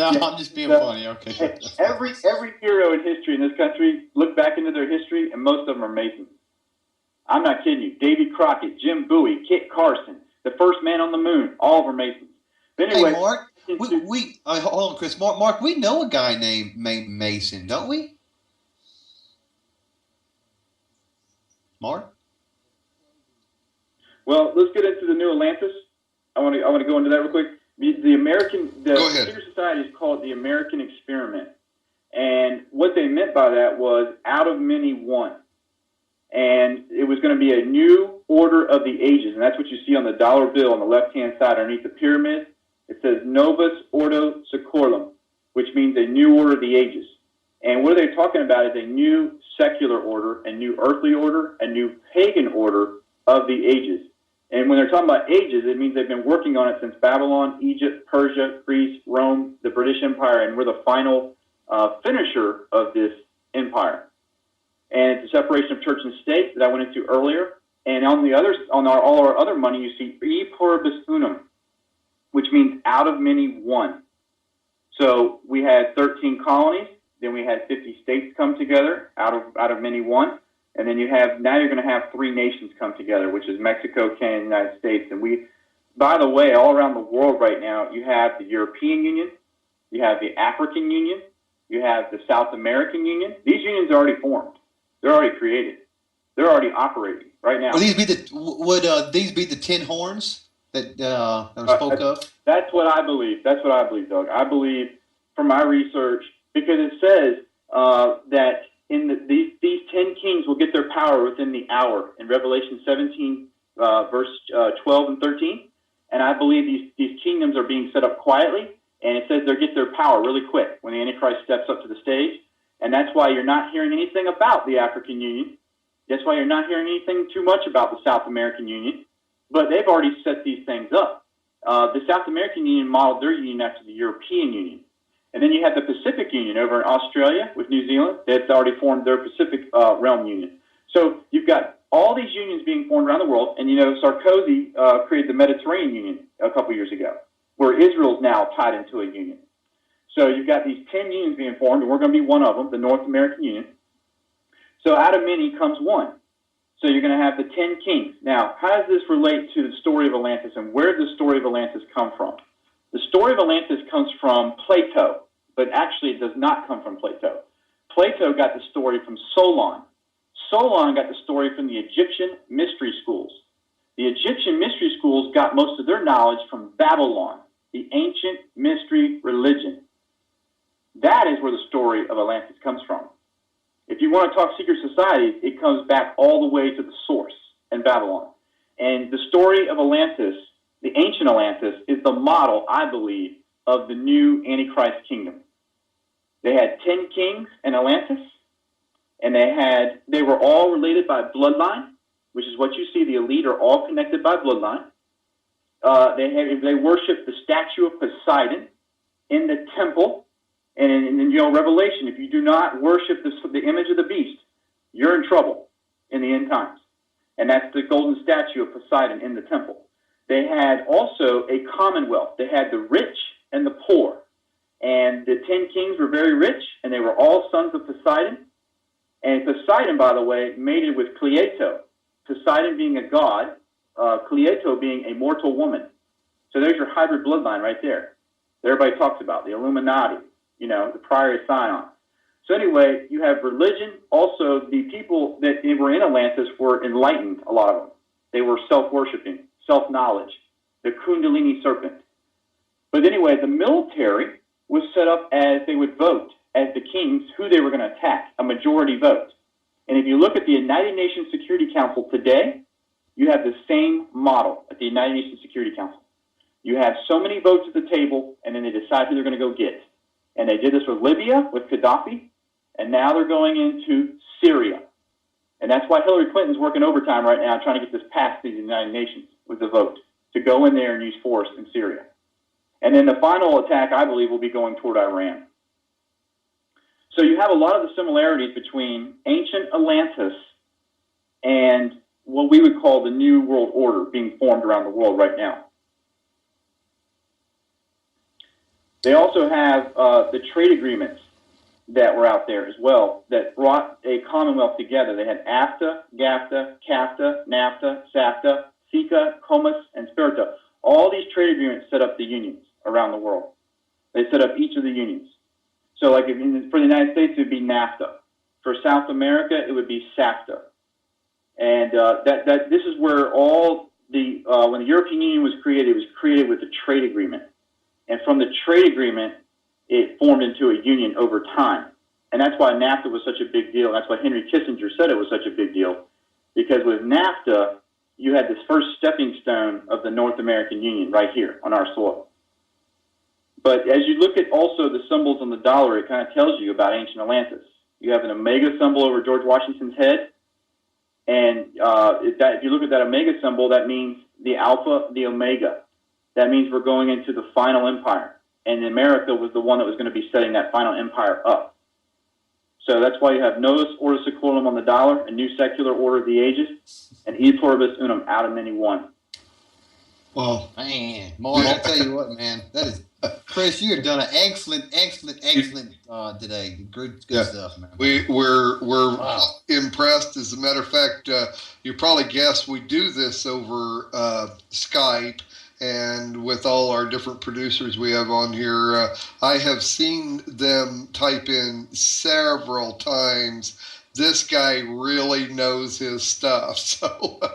I'm just being funny. Okay. Every hero in history in this country, look back into their history, and most of them are Masons. I'm not kidding you. Davy Crockett, Jim Bowie, Kit Carson, the first man on the moon, all of them are Masons. But anyway, hey, Mark, hold on, Chris. Mark, we know a guy named Mason, don't we? Mark? Well, let's get into the New Atlantis. I want to go into that real quick. The secret societies call it the American experiment. And what they meant by that was out of many one. And it was going to be a new order of the ages. And that's what you see on the dollar bill on the left-hand side underneath the pyramid. It says Novus Ordo Seclorum, which means a new order of the ages. And what they're talking about is a new secular order, a new earthly order, a new pagan order of the ages. And when they're talking about ages, it means they've been working on it since Babylon, Egypt, Persia, Greece, Rome, the British Empire, and we're the final finisher of this empire. And it's a separation of church and state that I went into earlier. And on the others, all our other money, you see e pluribus unum, which means out of many one. So we had 13 colonies, then we had 50 states come together out of many one. And then now you're going to have 3 nations come together, which is Mexico, Canada, and the United States. And by the way, all around the world right now, you have the European Union, you have the African Union, you have the South American Union. These unions are already formed. They're already created. They're already operating right now. Would these be the 10 horns that I spoke of? That's what I believe. That's what I believe, Doug. I believe from my research, because it says that these 10 kings will get their power within the hour in Revelation 17, verse 12 and 13. And I believe these kingdoms are being set up quietly, and it says they'll get their power really quick when the Antichrist steps up to the stage. And that's why you're not hearing anything about the African Union. That's why you're not hearing anything too much about the South American Union. But they've already set these things up. The South American Union modeled their union after the European Union. And then you have the Pacific Union over in Australia with New Zealand. They've already formed their Pacific Realm Union. So you've got all these unions being formed around the world. And, Sarkozy created the Mediterranean Union a couple years ago, where Israel's now tied into a union. So you've got these 10 unions being formed, and we're going to be one of them, the North American Union. So out of many comes one. So you're going to have the 10 kings. Now, how does this relate to the story of Atlantis, and where did the story of Atlantis come from? The story of Atlantis comes from Plato, but actually it does not come from Plato. Plato got the story from Solon. Solon got the story from the Egyptian mystery schools. The Egyptian mystery schools got most of their knowledge from Babylon, the ancient mystery religion. That is where the story of Atlantis comes from. If you want to talk secret societies, it comes back all the way to the source in Babylon. And the story of Atlantis, the ancient Atlantis, is the model, I believe, of the new Antichrist kingdom. They had 10 kings in Atlantis, and they were all related by bloodline, which is what you see. The elite are all connected by bloodline. They worship the statue of Poseidon in the temple. And in Revelation, if you do not worship the image of the beast, you're in trouble in the end times. And that's the golden statue of Poseidon in the temple. They had also a commonwealth. They had the rich and the poor. And the 10 kings were very rich, and they were all sons of Poseidon. And Poseidon, by the way, mated with Cleito. Poseidon being a god, Cleito being a mortal woman. So there's your hybrid bloodline right there that everybody talks about, the Illuminati. The Priory of Sion. So anyway, you have religion. Also, the people that were in Atlantis were enlightened, a lot of them. They were self-worshiping, self-knowledge, the Kundalini serpent. But anyway, the military was set up as they would vote as the kings who they were going to attack, a majority vote. And if you look at the United Nations Security Council today, you have the same model at the United Nations Security Council. You have so many votes at the table, and then they decide who they're going to go get. And they did this with Libya, with Gaddafi, and now they're going into Syria. And that's why Hillary Clinton's working overtime right now trying to get this passed through the United Nations with the vote to go in there and use force in Syria. And then the final attack, I believe, will be going toward Iran. So you have a lot of the similarities between ancient Atlantis and what we would call the New World Order being formed around the world right now. They also have the trade agreements that were out there as well that brought a commonwealth together. They had AFTA, GAFTA, CAFTA, NAFTA, SAFTA, SICA, COMES, and SPIRTA. All these trade agreements set up the unions around the world. They set up each of the unions. So like for the United States, it would be NAFTA. For South America, it would be SAFTA. And this is where all the, when the European Union was created, it was created with a trade agreement. And from the trade agreement, it formed into a union over time. And that's why NAFTA was such a big deal. That's why Henry Kissinger said it was such a big deal. Because with NAFTA, you had this first stepping stone of the North American Union right here on our soil. But as you look at also the symbols on the dollar, it kind of tells you about ancient Atlantis. You have an omega symbol over George Washington's head. And if you look at that omega symbol, that means the alpha, the omega. That means we're going into the final empire. And America was the one that was going to be setting that final empire up. So that's why you have Novus Ordo Seclorum on the dollar, a new secular order of the ages, and E Pluribus Unum, out of many one. Well, man, Mark, I'll tell you what, man, that is, Chris, you have done an excellent today. Good stuff, man. We're impressed. As a matter of fact, you probably guessed we do this over Skype, and with all our different producers we have on here, I have seen them type in several times. This guy really knows his stuff. So, I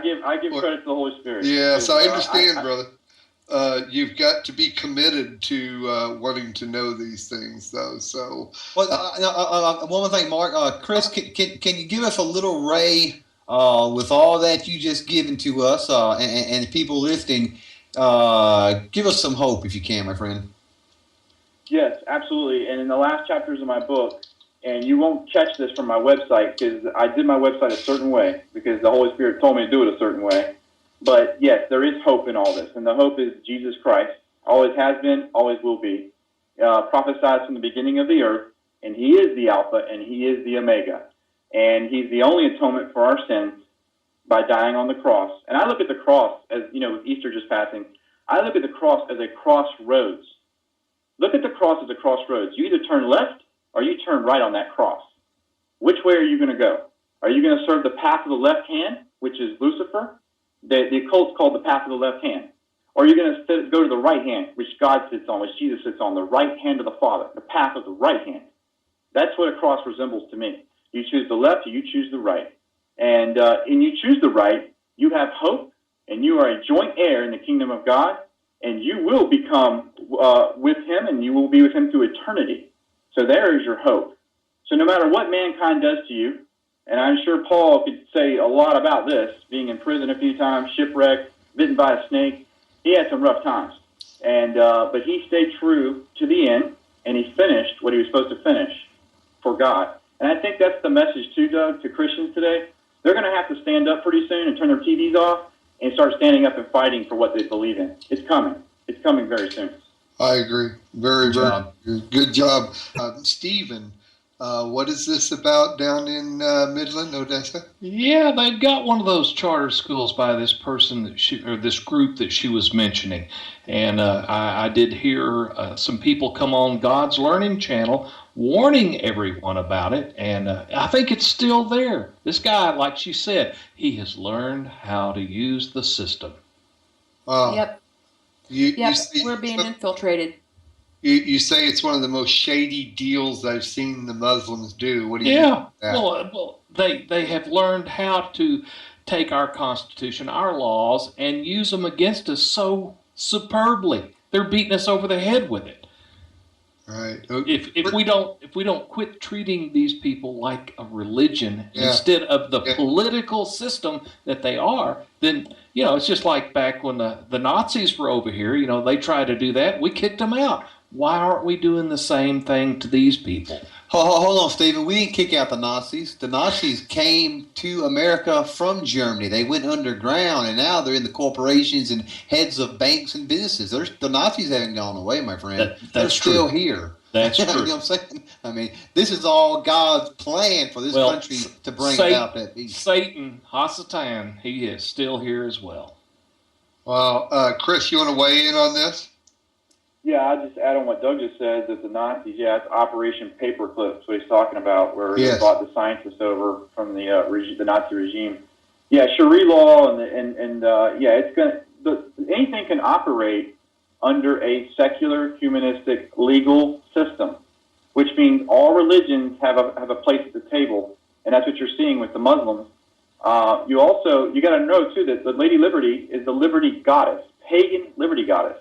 give credit to the Holy Spirit. Yes, I understand, brother. You've got to be committed to wanting to know these things, though. So, one more thing, Mark. Chris, can you give us a little ray with all that you just given to us and people listening? Give us some hope if you can, my friend. Yes, absolutely. And in the last chapters of my book, and you won't catch this from my website because I did my website a certain way because the Holy Spirit told me to do it a certain way. But yes, there is hope in all this, and the hope is Jesus Christ. Always has been, always will be. Prophesied from the beginning of the earth, and He is the Alpha and He is the Omega. And He's the only atonement for our sins by dying on the cross. And I look at the cross as, with Easter just passing, I look at the cross as a crossroads. Look at the cross as a crossroads. You either turn left or you turn right on that cross. Which way are you going to go? Are you going to serve the path of the left hand, which is Lucifer? The occult's called the path of the left hand. Or are you going to go to the right hand, which God sits on, which Jesus sits on, the right hand of the Father, the path of the right hand? That's what a cross resembles to me. You choose the left or you choose the right. And you choose the right, you have hope, and you are a joint heir in the kingdom of God, and you will become with Him, and you will be with Him through eternity. So there is your hope. So no matter what mankind does to you, and I'm sure Paul could say a lot about this, being in prison a few times, shipwrecked, bitten by a snake, he had some rough times. And but he stayed true to the end, and he finished what he was supposed to finish for God. And I think that's the message too, Doug, to Christians today. They're going to have to stand up pretty soon and turn their TVs off and start standing up and fighting for what they believe in. It's coming. It's coming very soon. I agree. Very good job. Stephen, what is this about down in Midland, Odessa? Yeah, they've got one of those charter schools by this person this group that she was mentioning. And I did hear some people come on God's Learning channel warning everyone about it. And I think it's still there. This guy, like she said, he has learned how to use the system. Yep. We're being infiltrated. You say it's one of the most shady deals I've seen the Muslims do. What do you mean? Well, they have learned how to take our Constitution, our laws, and use them against us so superbly. They're beating us over the head with it. Right. If we don't quit treating these people like a religion instead of the political system that they are, then it's just like back when the Nazis were over here. They tried to do that. We kicked them out. Why aren't we doing the same thing to these people? Hold on, Stephen. We didn't kick out the Nazis. The Nazis came to America from Germany. They went underground, and now they're in the corporations and heads of banks and businesses. The Nazis haven't gone away, my friend. They're still here. That's true. You know what I'm saying? I mean, this is all God's plan for this country to bring about that peace. Satan, Hasatan, he is still here as well. Well, Chris, you want to weigh in on this? Yeah, I'll just add on what Doug just said, that the Nazis, it's Operation Paperclip, what he's talking about, where they brought the scientists over from the Nazi regime. Yeah, Sharia law it's anything can operate under a secular, humanistic, legal system, which means all religions have a place at the table, and that's what you're seeing with the Muslims. You got to know too that the Lady Liberty is the liberty goddess, pagan liberty goddess.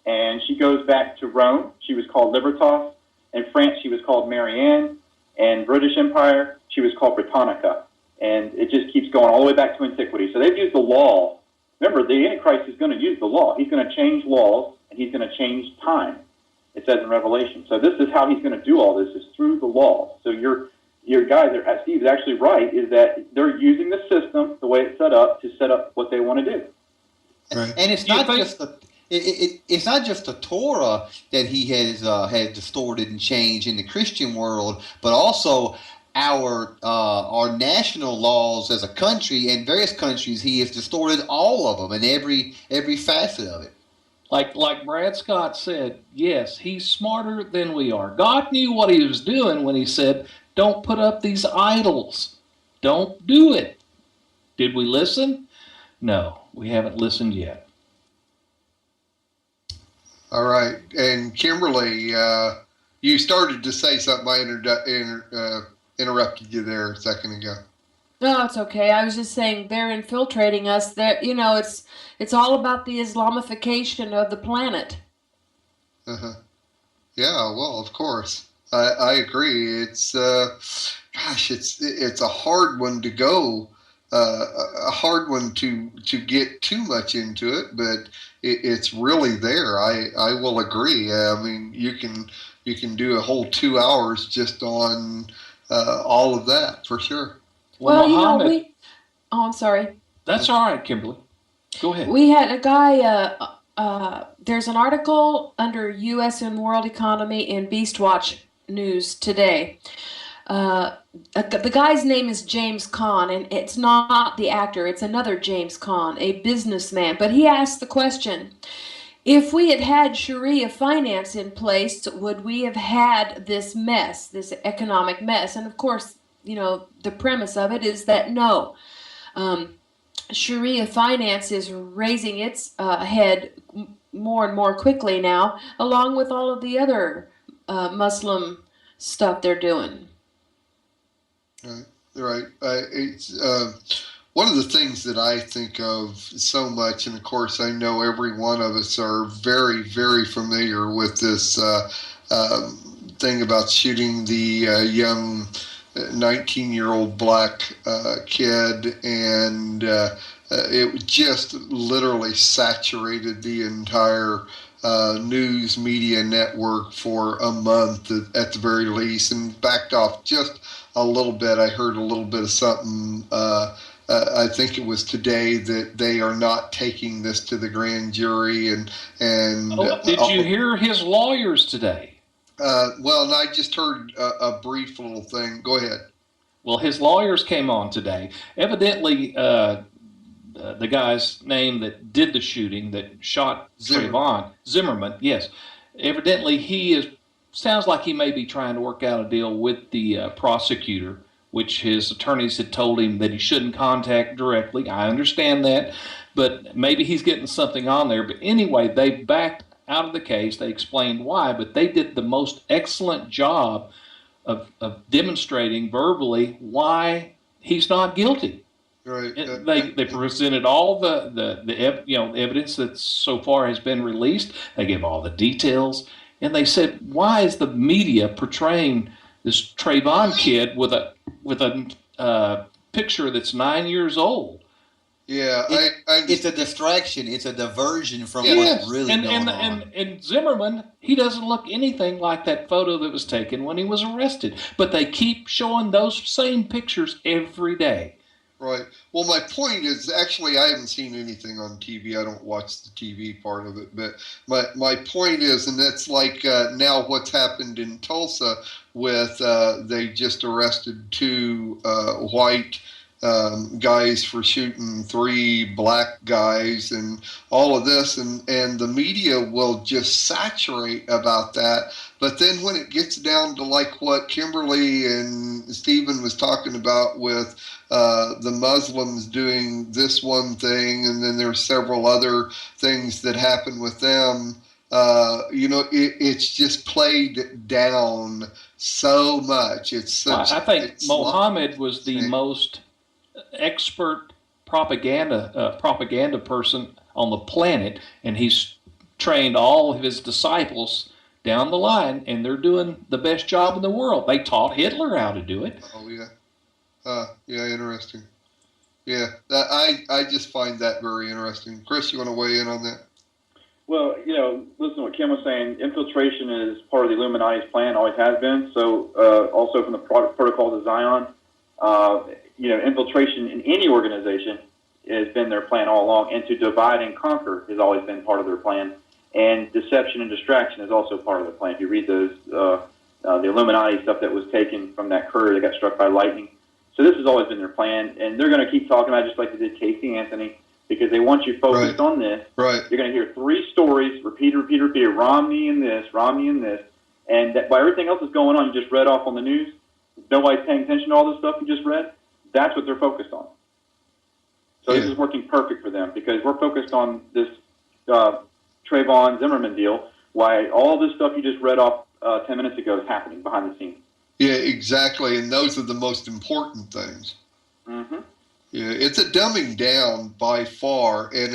And she goes back to Rome. She was called Libertas. In France, she was called Marianne. And British Empire, she was called Britannica. And it just keeps going all the way back to antiquity. So they've used the law. Remember, the Antichrist is going to use the law. He's going to change laws, and he's going to change time. it says in Revelation. So this is how he's going to do all this, is through the law. So your guy there, Steve is actually right, is that they're using the system, the way it's set up, to set up what they want to do. Right. And it's not just it's not just the Torah that he has distorted and changed in the Christian world, but also our national laws as a country. In various countries, he has distorted all of them and every facet of it. Like Brad Scott said, yes, he's smarter than we are. God knew what he was doing when he said, don't put up these idols. Don't do it. Did we listen? No, we haven't listened yet. All right. And Kimberly, you started to say something. I interrupted you there a second ago. No, it's okay. I was just saying they're infiltrating us. It's all about the Islamification of the planet. Uh-huh. Yeah, well, of course. I agree. It's it's a hard one to go, a hard one to get too much into it, but it's really there. I will agree. I mean, you can do a whole 2 hours just on all of that for sure. Well, Muhammad, I'm sorry. That's all right, Kimberly. Go ahead. We had a guy, there's an article under U.S. and World Economy in Beastwatch News today. The guy's name is James Caan, and it's not the actor, it's another James Caan, a businessman. But he asked the question, if we had had Sharia finance in place, would we have had this mess, this economic mess? And of course, the premise of it is that no. Sharia finance is raising its head more and more quickly now, along with all of the other Muslim stuff they're doing. Right. It's one of the things that I think of so much, and of course I know every one of us are very, very familiar with this thing about shooting the young 19-year-old black kid, and it just literally saturated the entire news media network for a month at the very least, and backed off just a little bit. I heard a little bit of something. I think it was today that they are not taking this to the grand jury. And did you hear his lawyers today? Well, and I just heard a brief little thing. Go ahead. Well, his lawyers came on today. Evidently, the guy's name that did the shooting, that shot Trayvon, Zimmerman, yes. Evidently, sounds like he may be trying to work out a deal with the prosecutor, which his attorneys had told him that he shouldn't contact directly. I understand that, but maybe he's getting something on there. But anyway, they backed out of the case. They explained why, but they did the most excellent job of demonstrating verbally why he's not guilty. Right. They presented all the evidence that so far has been released. They gave all the details, and they said, why is the media portraying this Trayvon kid with a picture that's 9 years old? Yeah, it's a distraction. It's a diversion from what's really going on. And Zimmerman, he doesn't look anything like that photo that was taken when he was arrested. But they keep showing those same pictures every day. Right. Well, my point is, actually, I haven't seen anything on TV. I don't watch the TV part of it. But my point is, and that's like now what's happened in Tulsa with they just arrested two white guys for shooting 3 black guys and all of this, and the media will just saturate about that. But then when it gets down to like what Kimberly and Stephen was talking about with the Muslims doing this one thing, and then there's several other things that happen with them, it's just played down so much. It's such, I think Mohammed was the most expert propaganda person on the planet, and he's trained all of his disciples down the line, and they're doing the best job in the world. They taught Hitler how to do it. Oh yeah. Yeah, interesting. Yeah, I just find that very interesting. Chris, you want to weigh in on that? Well, listen to what Kim was saying. Infiltration is part of the Illuminati's plan, always has been. So, also from the Protocols of Zion, infiltration in any organization has been their plan all along, and to divide and conquer has always been part of their plan. And deception and distraction is also part of their plan. If you read those, the Illuminati stuff that was taken from that courier that got struck by lightning. So this has always been their plan, and they're going to keep talking about it just like they did Casey Anthony, because they want you focused on this. Right. You're going to hear 3 stories, repeat, Romney and this, and that while everything else is going on, you just read off on the news, nobody's paying attention to all this stuff you just read, that's what they're focused on. So This is working perfect for them, because we're focused on this Trayvon Zimmerman deal, why all this stuff you just read off 10 minutes ago is happening behind the scenes. Yeah, exactly. And those are the most important things. Mm-hmm. Yeah, it's a dumbing down by far. And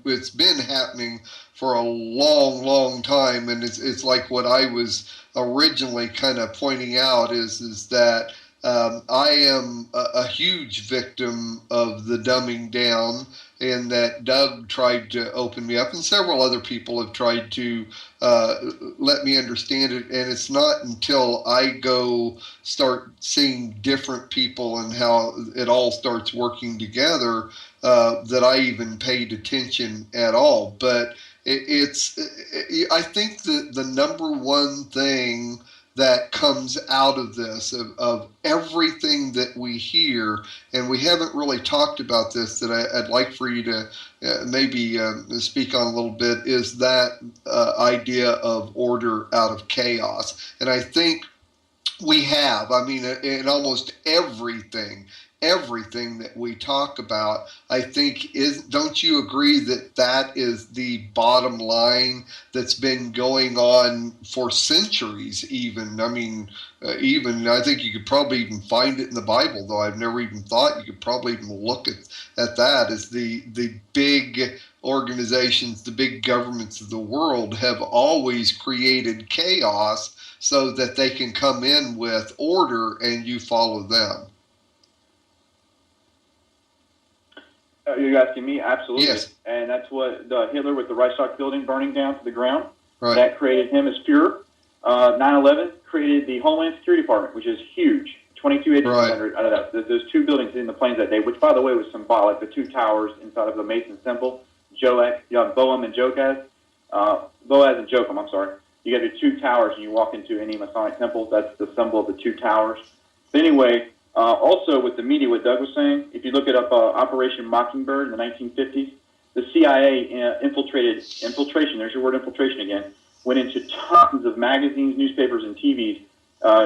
it's been happening for a long, long time. And it's like what I was originally kind of pointing out is that I am a huge victim of the dumbing down, and that Doug tried to open me up, and several other people have tried to let me understand it. And it's not until I go start seeing different people and how it all starts working together that I even paid attention at all. But I think that the number one thing that comes out of this, of everything that we hear, and we haven't really talked about this, that I'd like for you to maybe speak on a little bit, is that idea of order out of chaos. And I think we have, in almost everything that we talk about, I think don't you agree that is the bottom line that's been going on for centuries even? I think you could probably even find it in the Bible, though I've never even thought you could probably even look at that, as the big organizations, the big governments of the world have always created chaos so that they can come in with order and you follow them. You're asking me? Absolutely. Yes. And that's what Hitler with the Reichstag building burning down to the ground, right. That created him as Fuhrer. 9/11 created the Homeland Security Department, which is huge. 22 agents right. out of that. Those 2 buildings in the planes that day, which, by the way, was symbolic. The 2 towers inside of the Mason's Temple, Boam and Joachim. Boaz and Joachim, I'm sorry. You got your 2 towers, and you walk into any Masonic temple. That's the symbol of the 2 towers. But anyway, also with the media, what Doug was saying, if you look it up, Operation Mockingbird in the 1950s, the CIA infiltration, there's your word infiltration again, went into tons of magazines, newspapers, and TV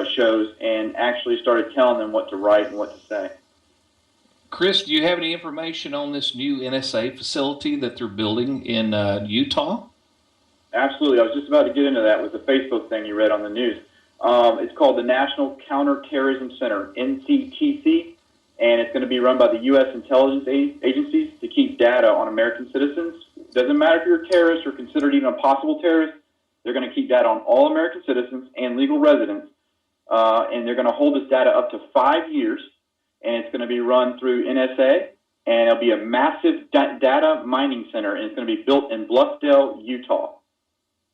shows and actually started telling them what to write and what to say. Chris, do you have any information on this new NSA facility that they're building in Utah? Absolutely. I was just about to get into that with the Facebook thing you read on the news. It's called the National Counterterrorism Center, NCTC, and it's going to be run by the U.S. intelligence agencies to keep data on American citizens. Doesn't matter if you're a terrorist or considered even a possible terrorist, they're going to keep data on all American citizens and legal residents, and they're going to hold this data up to 5 years, and it's going to be run through NSA, and it'll be a massive data mining center, and it's going to be built in Bluffdale, Utah.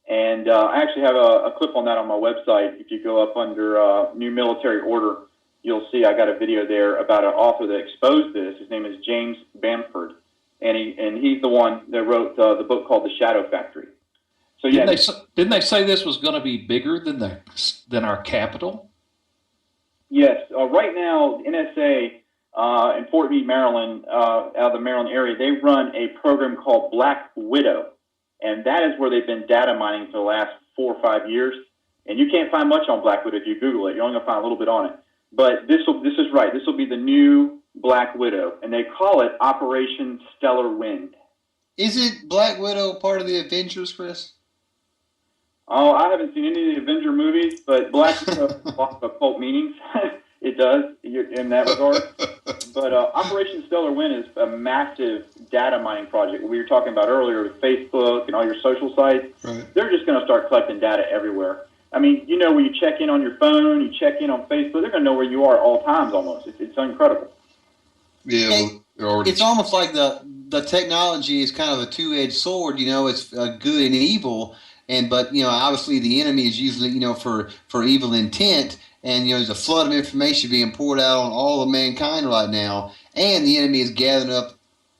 And I actually have a clip on that on my website. If you go up under New Military Order, you'll see I got a video there about an author that exposed this. His name is James Bamford, and he's the one that wrote the book called The Shadow Factory. So yeah, didn't they say this was going to be bigger than our capital? Yes. Right now, NSA in Fort Meade, Maryland, out of the Maryland area, they run a program called Black Widow. And that is where they've been data mining for the last 4 or 5 years. And you can't find much on Black Widow if you Google it. You're only going to find a little bit on it. But this is right. This will be the new Black Widow. And they call it Operation Stellar Wind. Is it Black Widow part of the Avengers, Chris? Oh, I haven't seen any of the Avenger movies, but Black Widow has lots of occult meanings. It does in that regard. But Operation Stellar Wind is a massive data mining project. We were talking about earlier with Facebook and all your social sites. Right. They're just going to start collecting data everywhere. I mean, where you check in on your phone, you check in on Facebook, they're going to know where you are at all times almost. It's incredible. Yeah. It's almost like the the technology is kind of a two-edged sword. It's good and evil, but obviously the enemy is usually for evil intent, and there's a flood of information being poured out on all of mankind right now, and the enemy is gathering up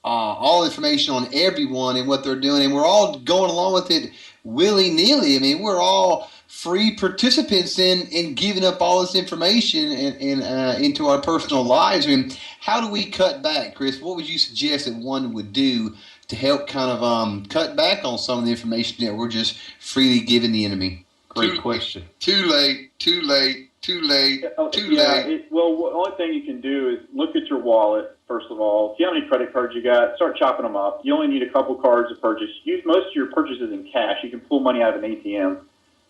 all information on everyone and what they're doing, and we're all going along with it willy-nilly. I mean, we're all free participants in giving up all this information into our personal lives. I mean, how do we cut back, Chris? What would you suggest that one would do to help kind of cut back on some of the information that we're just freely giving the enemy? Great question. Too late. Well, the only thing you can do is look at your wallet, first of all. If you have any credit cards you got, start chopping them up. You only need a couple cards to purchase. Use most of your purchases in cash. You can pull money out of an ATM.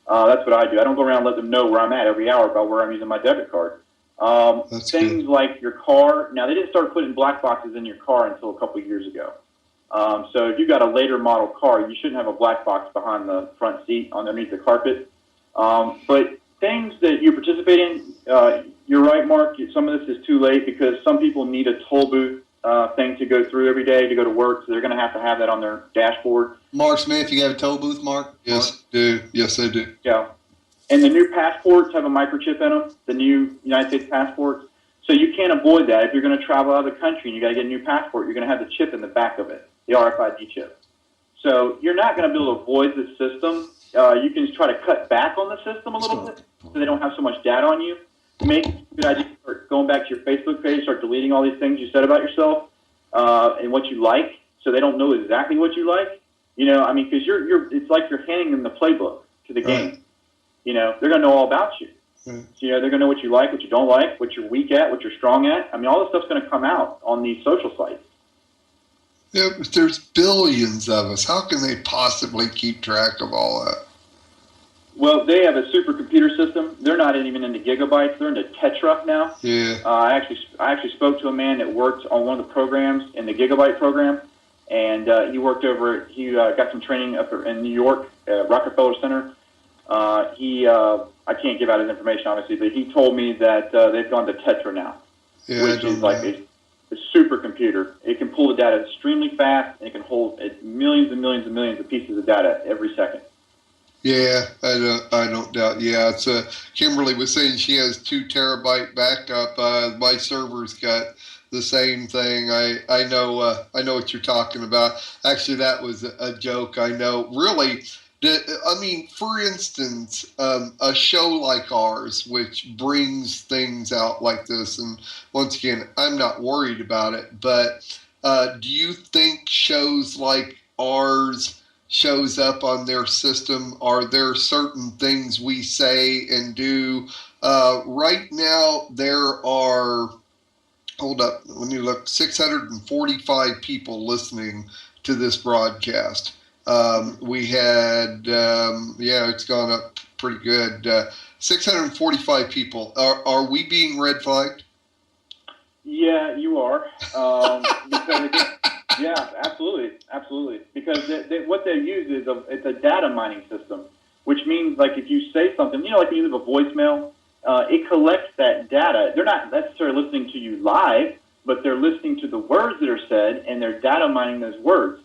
That's what I do. I don't go around and let them know where I'm at every hour about where I'm using my debit card. Things like your car. Now, they didn't start putting black boxes in your car until a couple of years ago. So if you've got a later model car, you shouldn't have a black box behind the front seat underneath the carpet. But things that you participate in, you're right, Mark. Some of this is too late because some people need a toll booth thing to go through every day to go to work, so they're going to have that on their dashboard. Mark Smith, you have a toll booth, Mark? Yes, I do. Yeah. And the new passports have a microchip in them, the new United States passports. So you can't avoid that. If you're going to travel out of the country and you got to get a new passport, you're going to have the chip in the back of it, the RFID chip. So you're not going to be able to avoid the system. You can try to cut back on the system a little bit so they don't have so much data on you. Make a good idea to start going back to your Facebook page, start deleting all these things you said about yourself and what you like, so they don't know exactly what you like. Because it's like you're handing them the playbook to the game. They're going to know all about you. So, they're going to know what you like, what you don't like, what you're weak at, what you're strong at. I mean, all this stuff's going to come out on these social sites. Yeah, but there's billions of us. How can they possibly keep track of all that? Well, they have a supercomputer system. They're not even into gigabytes. They're into tetra now. Yeah. I actually spoke to a man that worked on one of the programs in the gigabyte program, and he worked over. He got some training up in New York at Rockefeller Center. I can't give out his information, obviously, but he told me that they've gone to tetra now, which is like a supercomputer. It can pull the data extremely fast, and it can hold millions and millions and millions of pieces of data every second. Yeah, I don't doubt. Yeah, it's Kimberly was saying she has 2 terabyte backup. My server's got the same thing. I know what you're talking about. Actually, that was a joke. I know. Really, for instance, a show like ours, which brings things out like this, and once again, I'm not worried about it. But do you think shows like ours shows up on their system? Are there certain things we say and do? Right now, there are, hold up, let me look, 645 people listening to this broadcast. We had, it's gone up pretty good. 645 people. Are we being red flagged? Yeah, you are. Yeah, absolutely. Because what they use is it's a data mining system, which means like if you say something, like when you leave a voicemail, it collects that data. They're not necessarily listening to you live, but they're listening to the words that are said, and they're data mining those words.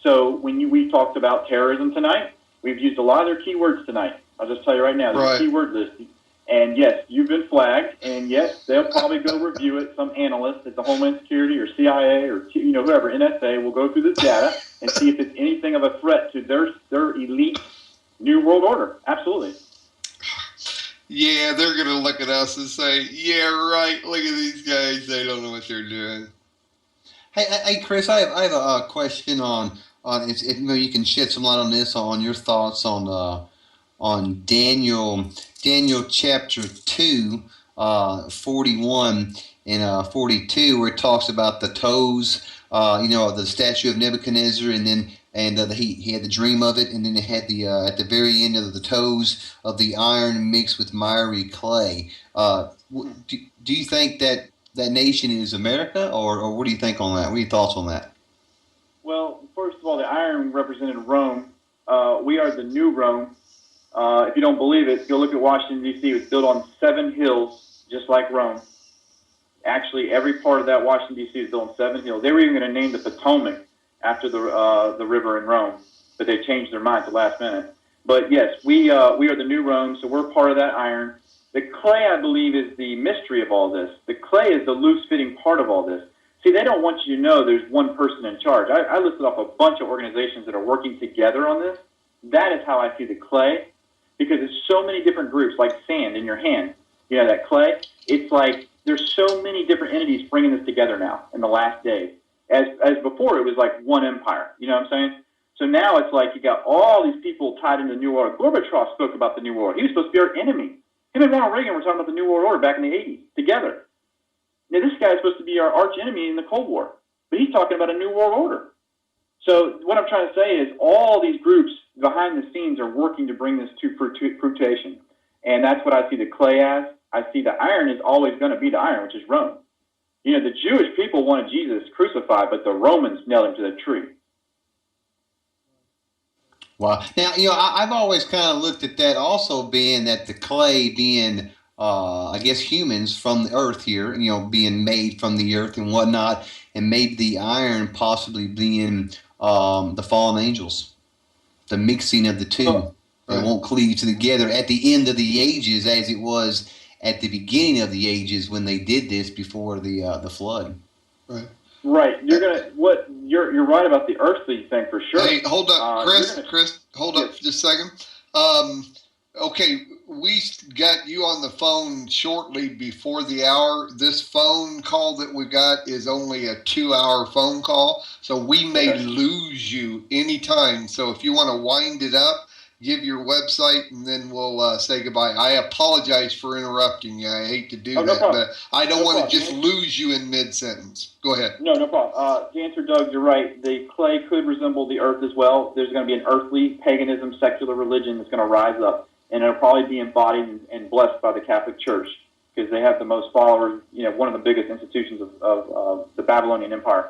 So when we talked about terrorism tonight, we've used a lot of their keywords tonight. I'll just tell you right now, there's a keyword list. And yes, you've been flagged, and yes, they'll probably go review it. Some analyst at the Homeland Security or CIA or whoever, NSA, will go through this data and see if it's anything of a threat to their elite new world order. Absolutely. Yeah, they're going to look at us and say, yeah, right, look at these guys. They don't know what they're doing. Hey, Chris, I have a question on if maybe you can shed some light on this, on your thoughts on Daniel chapter 2, 41 and 42, where it talks about the toes, the statue of Nebuchadnezzar, and he had the dream of it, and then it had the at the very end of the toes of the iron mixed with miry clay. Do you think that nation is America, or what do you think on that? What are your thoughts on that? Well, first of all, the iron represented Rome. We are the new Rome. If you don't believe it, go look at Washington, D.C. It was built on 7 hills, just like Rome. Actually, every part of that Washington, D.C. is built on 7 hills. They were even going to name the Potomac after the river in Rome, but they changed their mind at the last minute. But yes, we are the new Rome, so we're part of that iron. The clay, I believe, is the mystery of all this. The clay is the loose-fitting part of all this. See, they don't want you to know there's one person in charge. I listed off a bunch of organizations that are working together on this. That is how I see the clay, because there's so many different groups, like sand in your hand. You know, that clay? It's like there's so many different entities bringing this together now in the last days. As before, it was like one empire. You know what I'm saying? So now it's like you got all these people tied into the New World Order. Gorbachev spoke about the New World Order. He was supposed to be our enemy. Him and Ronald Reagan were talking about the New World Order back in the 80s together. Now, this guy is supposed to be our arch enemy in the Cold War, but he's talking about a New World Order. So what I'm trying to say is all these groups behind the scenes are working to bring this to fruition. And that's what I see the clay as. I see the iron is always going to be the iron, which is Rome. You know, the Jewish people wanted Jesus crucified, but the Romans nailed him to the tree. Wow. Now, you know, I've always kind of looked at that also being that the clay being, I guess, humans from the earth here, you know, being made from the earth and whatnot, and maybe the iron possibly being the fallen angels, the mixing of the two. Oh, right. They won't cleave together at the end of the ages as it was at the beginning of the ages when they did this before the flood. Right. Right. You're right about the earthly thing for sure. Hey, hold up, Chris, hold up just a second. Okay, we got you on the phone shortly before the hour. This phone call that we got is only a 2-hour phone call, so we may lose you anytime. So if you want to wind it up, give your website, and then we'll say goodbye. I apologize for interrupting you. I hate to do that, but I don't want to just lose you in mid-sentence. Go ahead. No problem. To answer Doug, you're right. The clay could resemble the earth as well. There's going to be an earthly paganism, secular religion that's going to rise up, and it'll probably be embodied and blessed by the Catholic Church because they have the most followers, you know, one of the biggest institutions of the Babylonian Empire.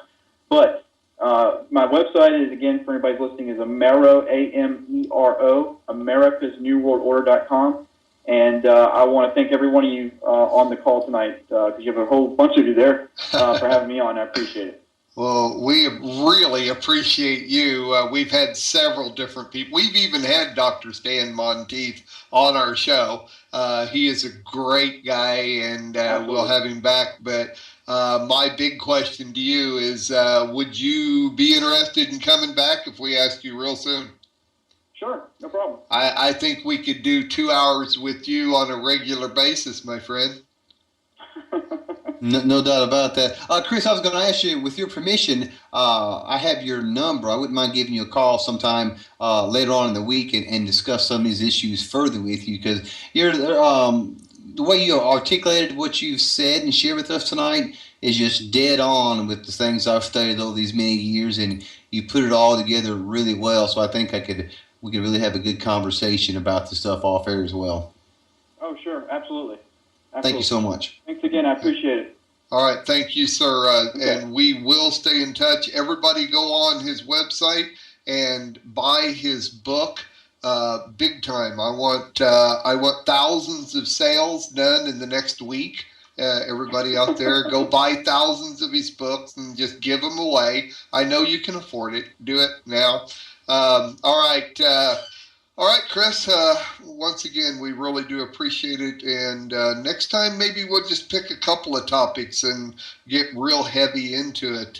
But my website is, again, for anybody listening, is Amero, A-M-E-R-O, americasnewworldorder.com. And I want to thank every one of you on the call tonight because you have a whole bunch of you there for having me on. I appreciate it. Well, we really appreciate you. We've had several different people. We've even had Dr. Stan Monteith on our show. He is a great guy, and we'll have him back. But my big question to you is, would you be interested in coming back if we asked you real soon? Sure, no problem. I think we could do 2 hours with you on a regular basis, my friend. No doubt about that. Chris, I was going to ask you, with your permission, I have your number. I wouldn't mind giving you a call sometime later on in the week and discuss some of these issues further with you, because you're the way you articulated what you've said and shared with us tonight is just dead on with the things I've studied over these many years, and you put it all together really well. So I think we could really have a good conversation about the stuff off air as well. Oh, sure, absolutely. Thank you so much. Thanks again. I appreciate it. All right. Thank you, sir. And we will stay in touch. Everybody go on his website and buy his book. Big time. I want thousands of sales done in the next week. Everybody out there, go buy thousands of his books and just give them away. I know you can afford it. Do it now. All right. All right, Chris, once again, we really do appreciate it. And next time, maybe we'll just pick a couple of topics and get real heavy into it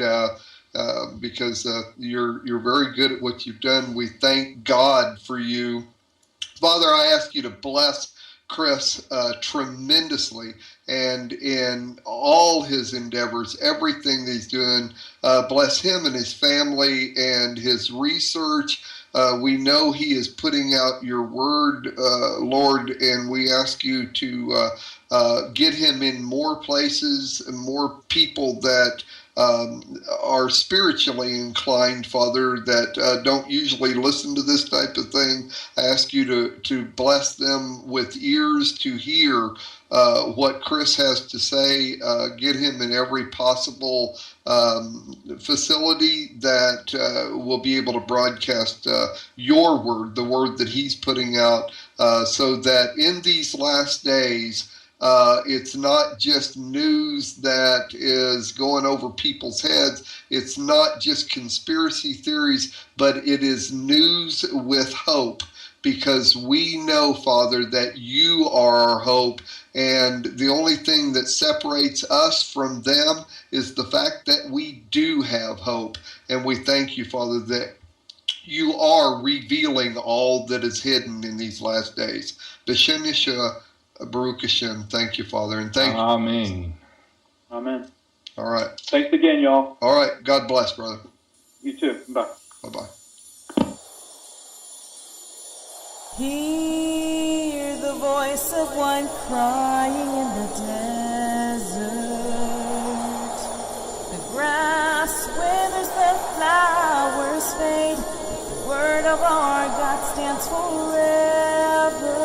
because you're very good at what you've done. We thank God for you. Father, I ask you to bless Chris tremendously and in all his endeavors, everything that he's doing. Bless him and his family and his research. We know he is putting out your word, Lord, and we ask you to get him in more places and more people that are spiritually inclined, Father, that don't usually listen to this type of thing. I ask you to bless them with ears to hear what Chris has to say. Get him in every possible facility that will be able to broadcast your word, the word that he's putting out, so that in these last days, It's not just news that is going over people's heads. It's not just conspiracy theories, but it is news with hope, because we know, Father, that you are our hope. And the only thing that separates us from them is the fact that we do have hope. And we thank you, Father, that you are revealing all that is hidden in these last days. B'Shem Yeshua, Baruch Hashem. Thank you, Father. And thank you. Amen. Amen. All right. Thanks again, y'all. All right. God bless, brother. You too. Bye. Bye-bye. Hear the voice of one crying in the desert. The grass withers, the flowers fade. The word of our God stands forever.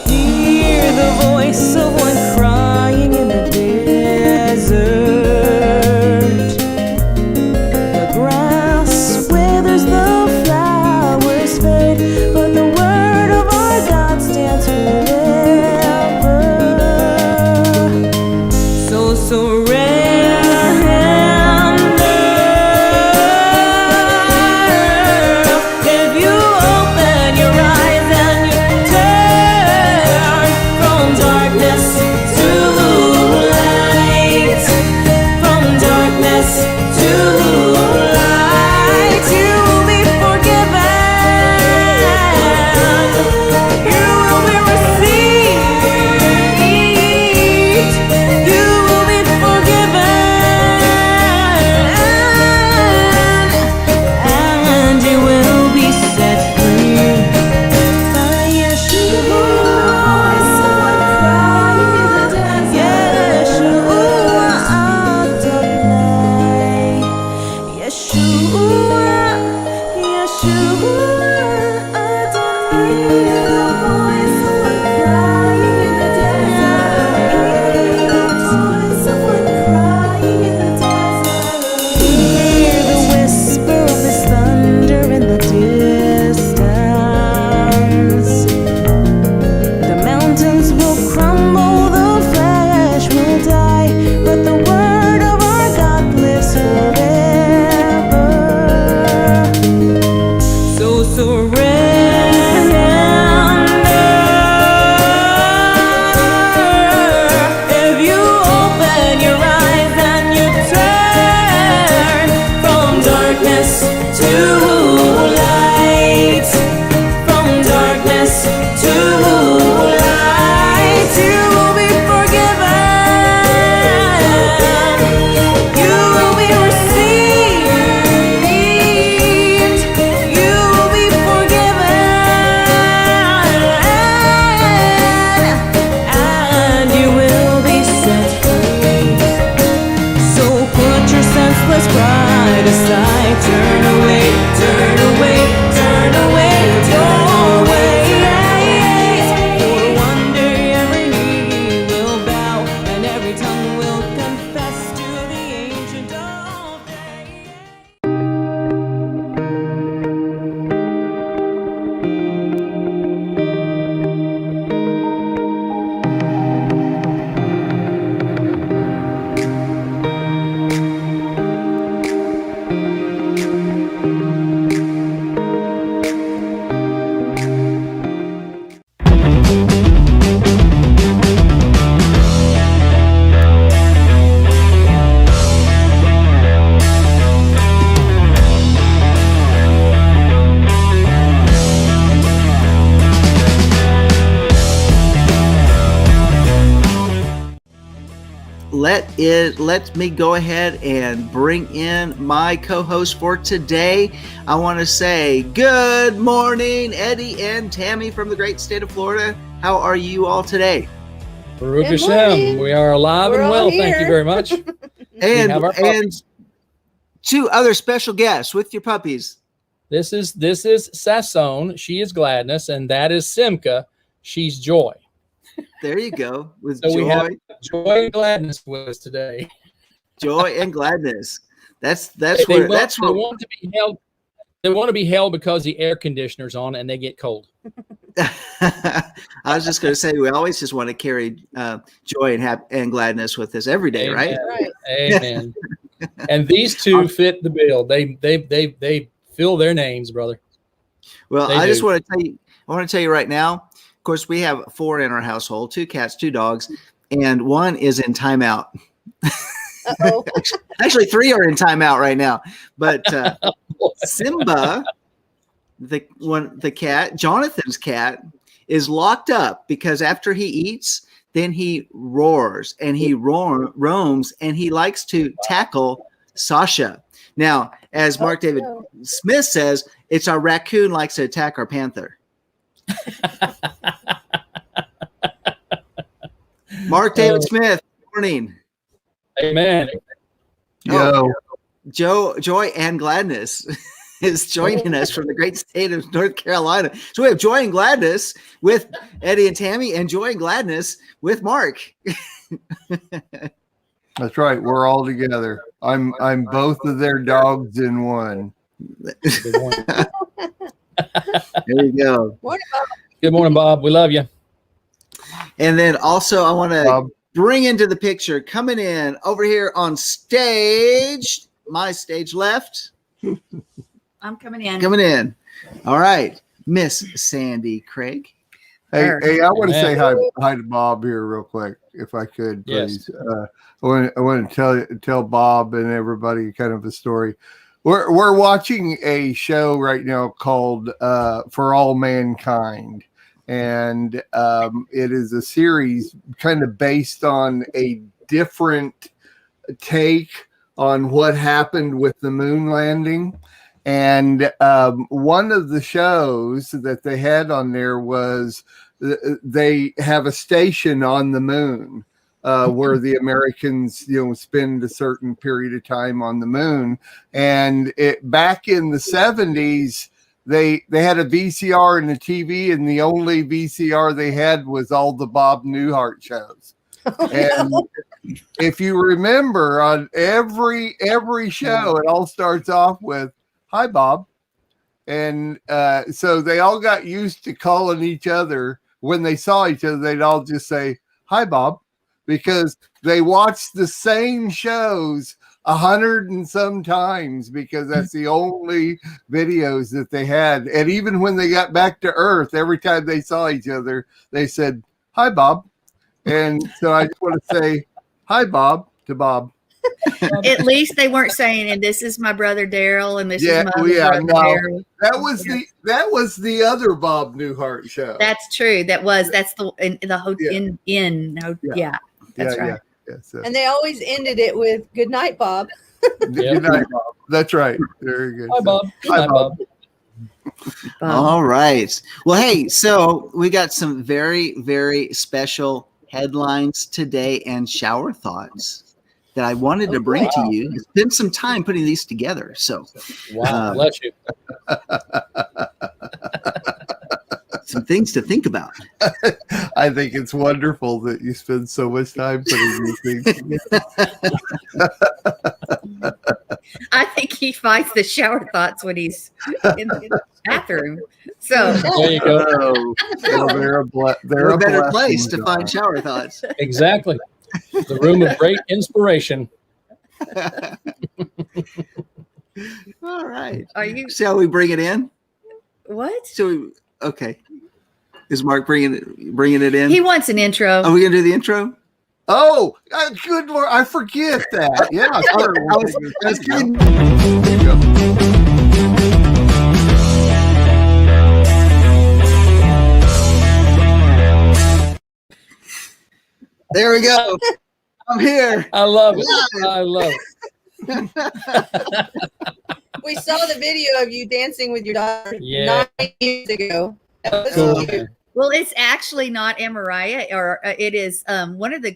Hear the voice of one crying in the desert. The grass withers, the flowers fade, but the word of our God stands forever. So surrender. If you open your eyes and you turn from darkness to light, from darkness to light, you will be forgiven. You will be received. You will be forgiven, and you will be set free. By Yeshua, Yeshua Adonai, Yeshua, Yeshua Adonai. The voice of one crying in the desert. The voice of one crying in the desert. Hear the whisper of His thunder in the distance. The mountains will crumble, the flesh will die, but the word of our God lives forever. So surrender. If you open your eyes and you turn from darkness to light, from darkness to light, you will be forgiven. You will be received. You will be forgiven, and you will be set free. So put your senseless pride aside. Turn away, turn away, turn away your ways. For one day every knee will bow, and every tongue will confess to the Ancient of Days. Let me go ahead and bring in my co-host for today. I want to say good morning, Eddie and Tammy from the great state of Florida. How are you all today? Baruch Good Hashem. morning. We are alive We're and all well. Thank you here. very much. And have our puppies. two other special guests with your puppies. This is Sasson. She is gladness, and that is Simca. She's joy. There you go. With So we have joy, joy and gladness with us today. joy and gladness. That's They where want, that's they where want to be held. They want to be held because the air conditioner's on and they get cold. I was just going to say we always just want to carry joy and gladness with us every day, Amen. right? Amen. And these two fit the bill. They fill their names, brother. Well, They I just do. want to tell you. I want to tell you right now. Of course, we have 4 in our household: 2 cats, 2 dogs, and 1 is in timeout. Uh-oh. Actually, 3 are in timeout right now. But Simba, the cat, Jonathan's cat, is locked up because after he eats, then he roars and he roams and he likes to tackle Sasha. Now, as Mark David Smith says, it's our raccoon likes to attack our panther. Mark David Smith, good morning. Amen. Yo. Joy and Gladness is joining us from the great state of North Carolina. So we have Joy and Gladness with Eddie and Tammy, and Joy and Gladness with Mark. That's right. We're all together. I'm both of their dogs in one. There you go. Good morning, Bob. We love you. And then also I want to Bob. bring into the picture, coming in over here on stage, my stage left. I'm coming in. Coming in. All right. Miss Sandy Craig. Hey, I want to say Amen. hi to Bob here real quick, if I could, Yes. please. I want to tell Bob and everybody kind of a story. We're watching a show right now called For All Mankind, and it is a series kind of based on a different take on what happened with the moon landing. And one of the shows that they had on there was they have a station on the moon where the Americans, spend a certain period of time on the moon. And back in the 70s, they had a VCR and a TV, and the only VCR they had was all the Bob Newhart shows. And if you remember, on every show, it all starts off with, "Hi, Bob." And so they all got used to calling each other. When they saw each other, they'd all just say, "Hi, Bob," because they watched the same shows 100 and some times, because that's the only videos that they had. And even when they got back to Earth, every time they saw each other, they said, "Hi, Bob." And so I just want to say, "Hi, Bob," to Bob. At least they weren't saying, "And this is my brother Daryl, and this is my other brother no, Daryl." that was the other Bob Newhart show. That's true. That's the that's right. Yeah, so. And they always ended it with "Good night, Bob." Good night, Bob. That's right. Very good. Hi, Bob. Hi, Bob. All right. Well, hey, so we got some very, very special headlines today and shower thoughts that I wanted to bring to you. It's been some time putting these together. So, Wow. Bless you. some things to think about. I think it's wonderful that you spend so much time putting these things together. I think he finds the shower thoughts when he's in the bathroom. So There you go. Well, they're They're a better blessing, place to John. find shower thoughts. Exactly. The room of great inspiration. All right. are you See how we bring it in? what? Okay. Is Mark bringing it in? He wants an intro. Are we gonna do the intro? Oh, good Lord. I forget that. Yeah, sure. I was kidding. There we go. I'm here. I love it. I love it. We saw the video of you dancing with your daughter Yeah. 9 years ago. That was Cool. cute. Well, it's actually not Amariah, or it is one of the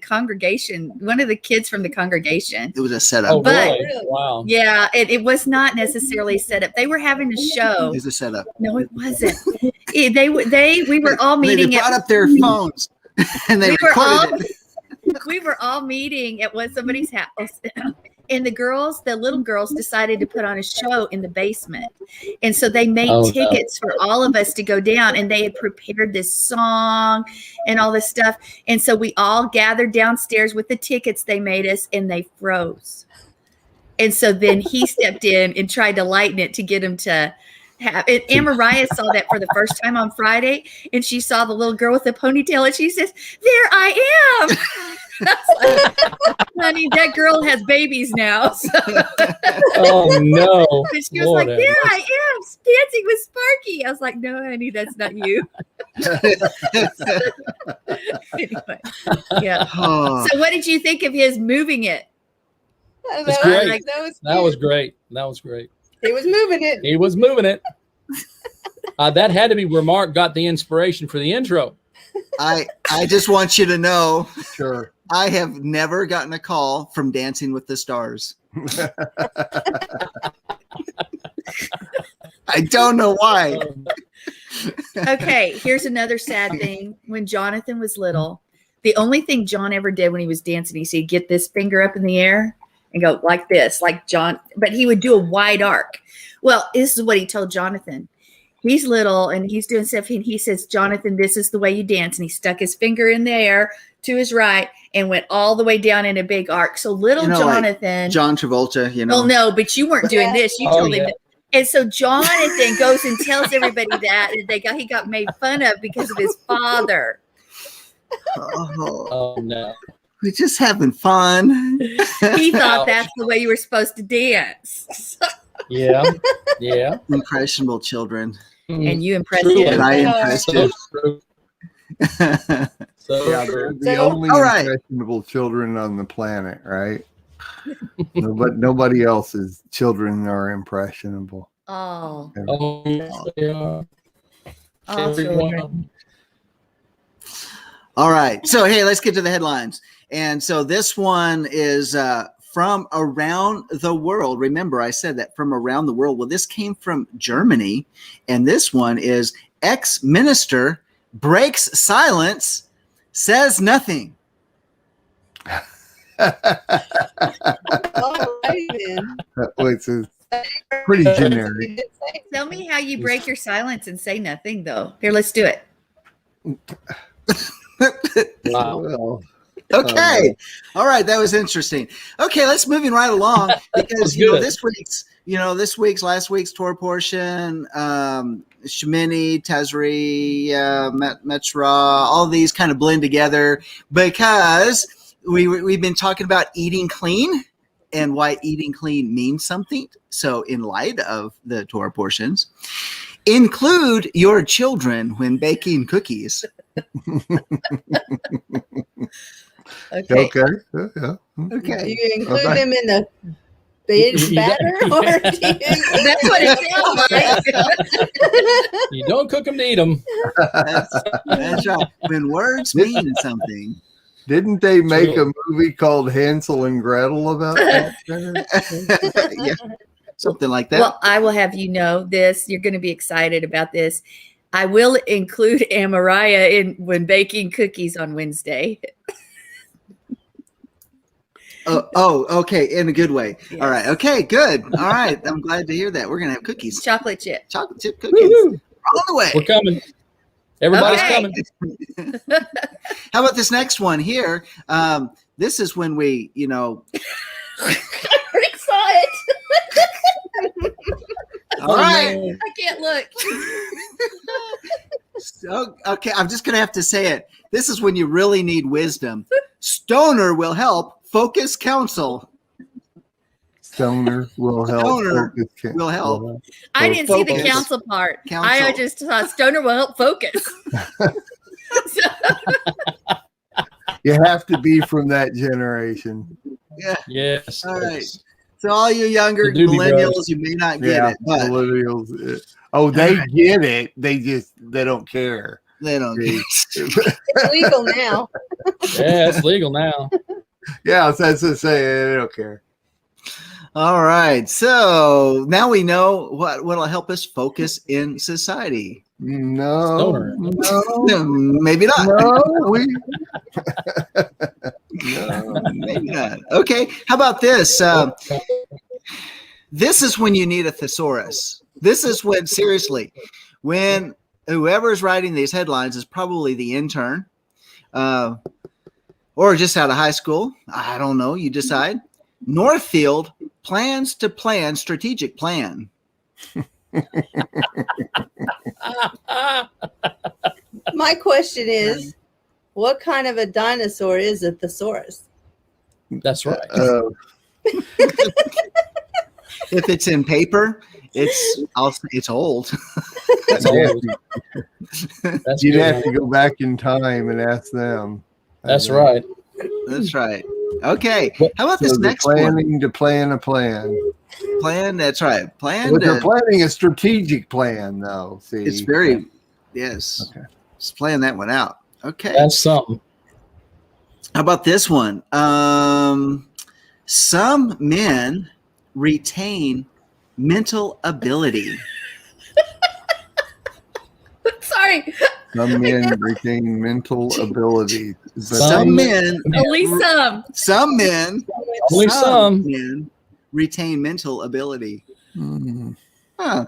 kids from the congregation. It was a setup. Oh, But- really? Wow. Yeah, it was not necessarily set up. They were having a show. It was a setup. No, it wasn't. We were all They meeting brought at up their phones and they we were all recorded it. we were all meeting at somebody's house, and the little girls decided to put on a show in the basement. And so they made tickets for all of us to go down, and they had prepared this song and all this stuff. And so we all gathered downstairs with the tickets they made us, and they froze. And so then he stepped in and tried to lighten it to get him to have it. And Mariah saw that for the first time on Friday, and she saw the little girl with the ponytail, and she says, "There I am." Like, honey, that girl has babies now. So. Oh no! And she was like, "There I am, dancing with Sparky." I was like, "No, honey, that's not you." Anyway, yeah. So, what did you think of his moving it? That's great. That was great. That was great. He was moving it. He was moving it. That had to be where Mark got the inspiration for the intro. I just want you to know. Sure. I have never gotten a call from Dancing with the Stars. I don't know why. Okay, here's another sad thing. When Jonathan was little, the only thing John ever did when he was dancing, he said, "Get this finger up in the air and go like this," like John, but he would do a wide arc. Well, this is what he told Jonathan. He's little and he's doing stuff, and he says, "Jonathan, this is the way you dance." And he stuck his finger in the air to his right and went all the way down in a big arc. So little Jonathan, like John Travolta, Well, no, but you weren't doing this. You told him. And so Jonathan goes and tells everybody that, and he got made fun of because of his father. Oh no. We're just having fun. He thought that's the way you were supposed to dance. Yeah. Impressionable children. And you impressed him. And I impressed him. They're the only impressionable children on the planet, right? Nobody else's children are impressionable. Oh. Yes, they are. Children. All right. So, hey, let's get to the headlines. And so this one is from around the world. Remember, I said that from around the world. Well, this came from Germany. And this one is ex-minister breaks silence, says nothing. Which is pretty generic. Tell me how you break your silence and say nothing, though. Here, let's do it. Wow. Well, Okay. All right. That was interesting. Okay. Let's moving right along because, last week's tour portion, Shemini, Tazri, Metra, all these kind of blend together because we've been talking about eating clean and why eating clean means something. So in light of the Torah portions, include your children when baking cookies. Okay. Yeah. Okay. Do you include them in the batter? Or That's what it sounds like. You don't cook them to eat them. That's right. When words mean something. Didn't they make a movie called Hansel and Gretel about that? Yeah. Something like that. Well, I will have you know this. You're going to be excited about this. I will include Amariah when baking cookies on Wednesday. Okay. In a good way. Yes. All right. Okay, good. All right. I'm glad to hear that. We're going to have cookies. Chocolate chip. Chocolate chip cookies. Woo-hoo. All the way. We're coming. Everybody's coming. How about this next one here? This is when we, I already saw it. All right. I can't look. So, okay, I'm just going to have to say it. This is when you really need wisdom. Stoner will help. Focus counsel. Stoner will help. Stoner will help. I didn't see the counsel part. I just saw Stoner will help focus. You have to be from that generation. Yeah. Yes. All right. So all you younger millennials, you may not get it. But Millennials. Oh, they get it. They don't care. They don't get it. It's legal now. Yeah, it's legal now. Yeah, that's to say they don't care. All right. So now we know what will help us focus in society. No, maybe not. No, No, maybe not. Okay, how about this? This is when you need a thesaurus. This is when, seriously, when whoever is writing these headlines is probably the intern or just out of high school. I don't know. You decide. Northfield plans to plan strategic plan. My question is, what kind of a dinosaur is a thesaurus? That's right. If it's in paper, it's old. That's old. You'd have to go back in time and ask them. That's right. That's right. Okay. How about this next planning one? to plan a plan. Plan. That's right. Plan. But they're planning a strategic plan, though. See, It's very yes. Okay. Just playing that one out. Okay. That's something. How about this one? Some men retain mental ability. Sorry. Some men retain mental ability. Some men. Only some. Some men. Only some. men retain mental ability. Huh.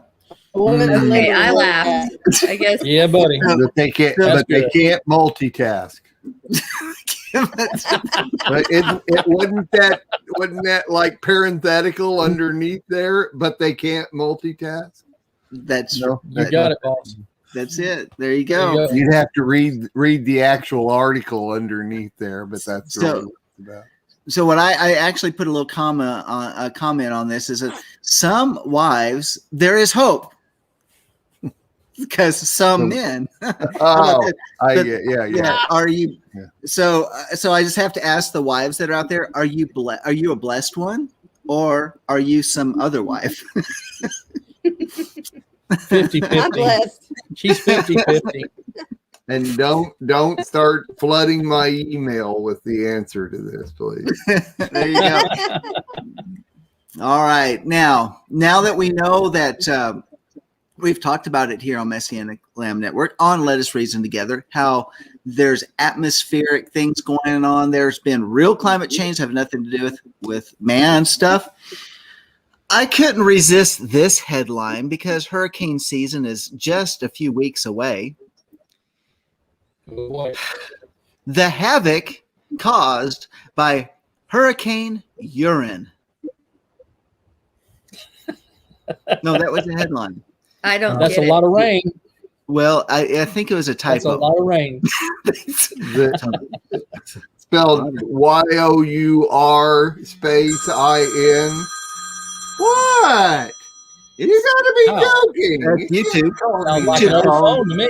Okay, I laughed. I guess. Yeah, buddy. But they can't. That's But they good. can't multitask. But it wasn't that like parenthetical underneath there? But they can't multitask. That's No, You got it, boss. That's it. There you There you go. go. You'd have to read the actual article underneath there, but that's really what it's about. So what I actually put a little comment on this is that some wives there is hope because some men. Oh, Yeah. Are you? Yeah. So I just have to ask the wives that are out there: Are you a blessed one, or are you some other wife? 50-50. I'm blessed. She's 50-50. And don't start flooding my email with the answer to this, please. There you go. All right. Now that we know that we've talked about it here on Messianic Lamb Network on Let Us Reason Together, how there's atmospheric things going on. There's been real climate change, have nothing to do with man stuff. I couldn't resist this headline because hurricane season is just a few weeks away. Boy. The havoc caused by Hurricane Urine. No, that was the headline. I don't That's get a it. lot of rain. Well, I think it was a typo. That's a lot of rain. Spelled YOUR_IN. What? You gotta be joking. That's YouTube. Sounds like another phone to me.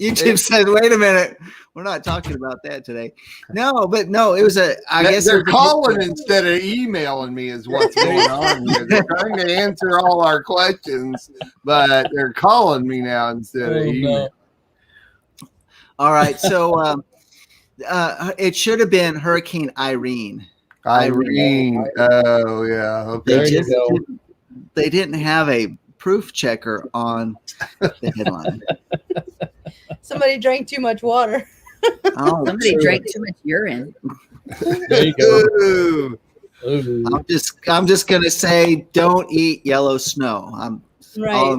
YouTube said, "Wait a minute, we're not talking about that today." No, it was a. I guess They're calling instead of emailing me is what's going on here. They're trying to answer all our questions, but they're calling me now instead of email. All right, so it should have been Hurricane Irene. Irene. Oh yeah. Okay. They didn't have a proof checker on the headline. Somebody drank too much water. Oh, Somebody drank too much urine. There you go. Ooh. Ooh. I'm just gonna say, don't eat yellow snow. Right.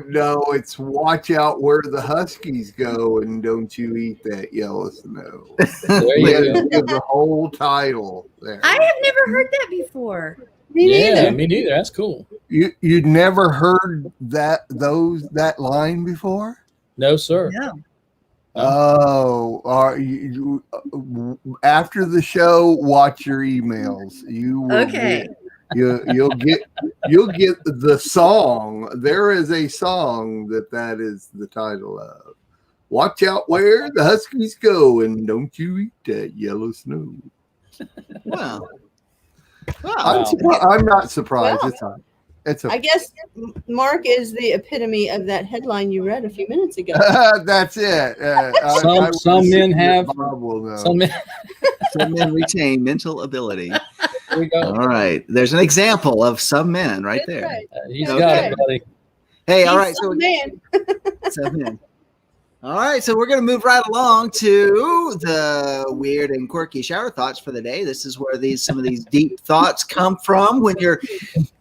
No, it's watch out where the Huskies go and don't you eat that yellow snow. There you go. Give the whole title there. I have never heard that before. Me Yeah, neither. me neither. That's cool. You'd never heard that line before? No, sir. No. Oh, are you after the show? Watch your emails. You will Okay. you'll get the song. There is a song that is the title of. Watch out where the Huskies go and don't you eat that yellow snow. Wow. I'm not surprised. Well, It's I guess Mark is the epitome of that headline you read a few minutes ago. That's it. Some men have. Bob will know. Some men. Some men retain mental ability. There we go. All right. There's an example of some men right That's there. right. He's Okay. got it, buddy. Hey, all He's right. So some man. some men. All right, so we're going to move right along to the weird and quirky shower thoughts for the day. This is where some of these deep thoughts come from when you're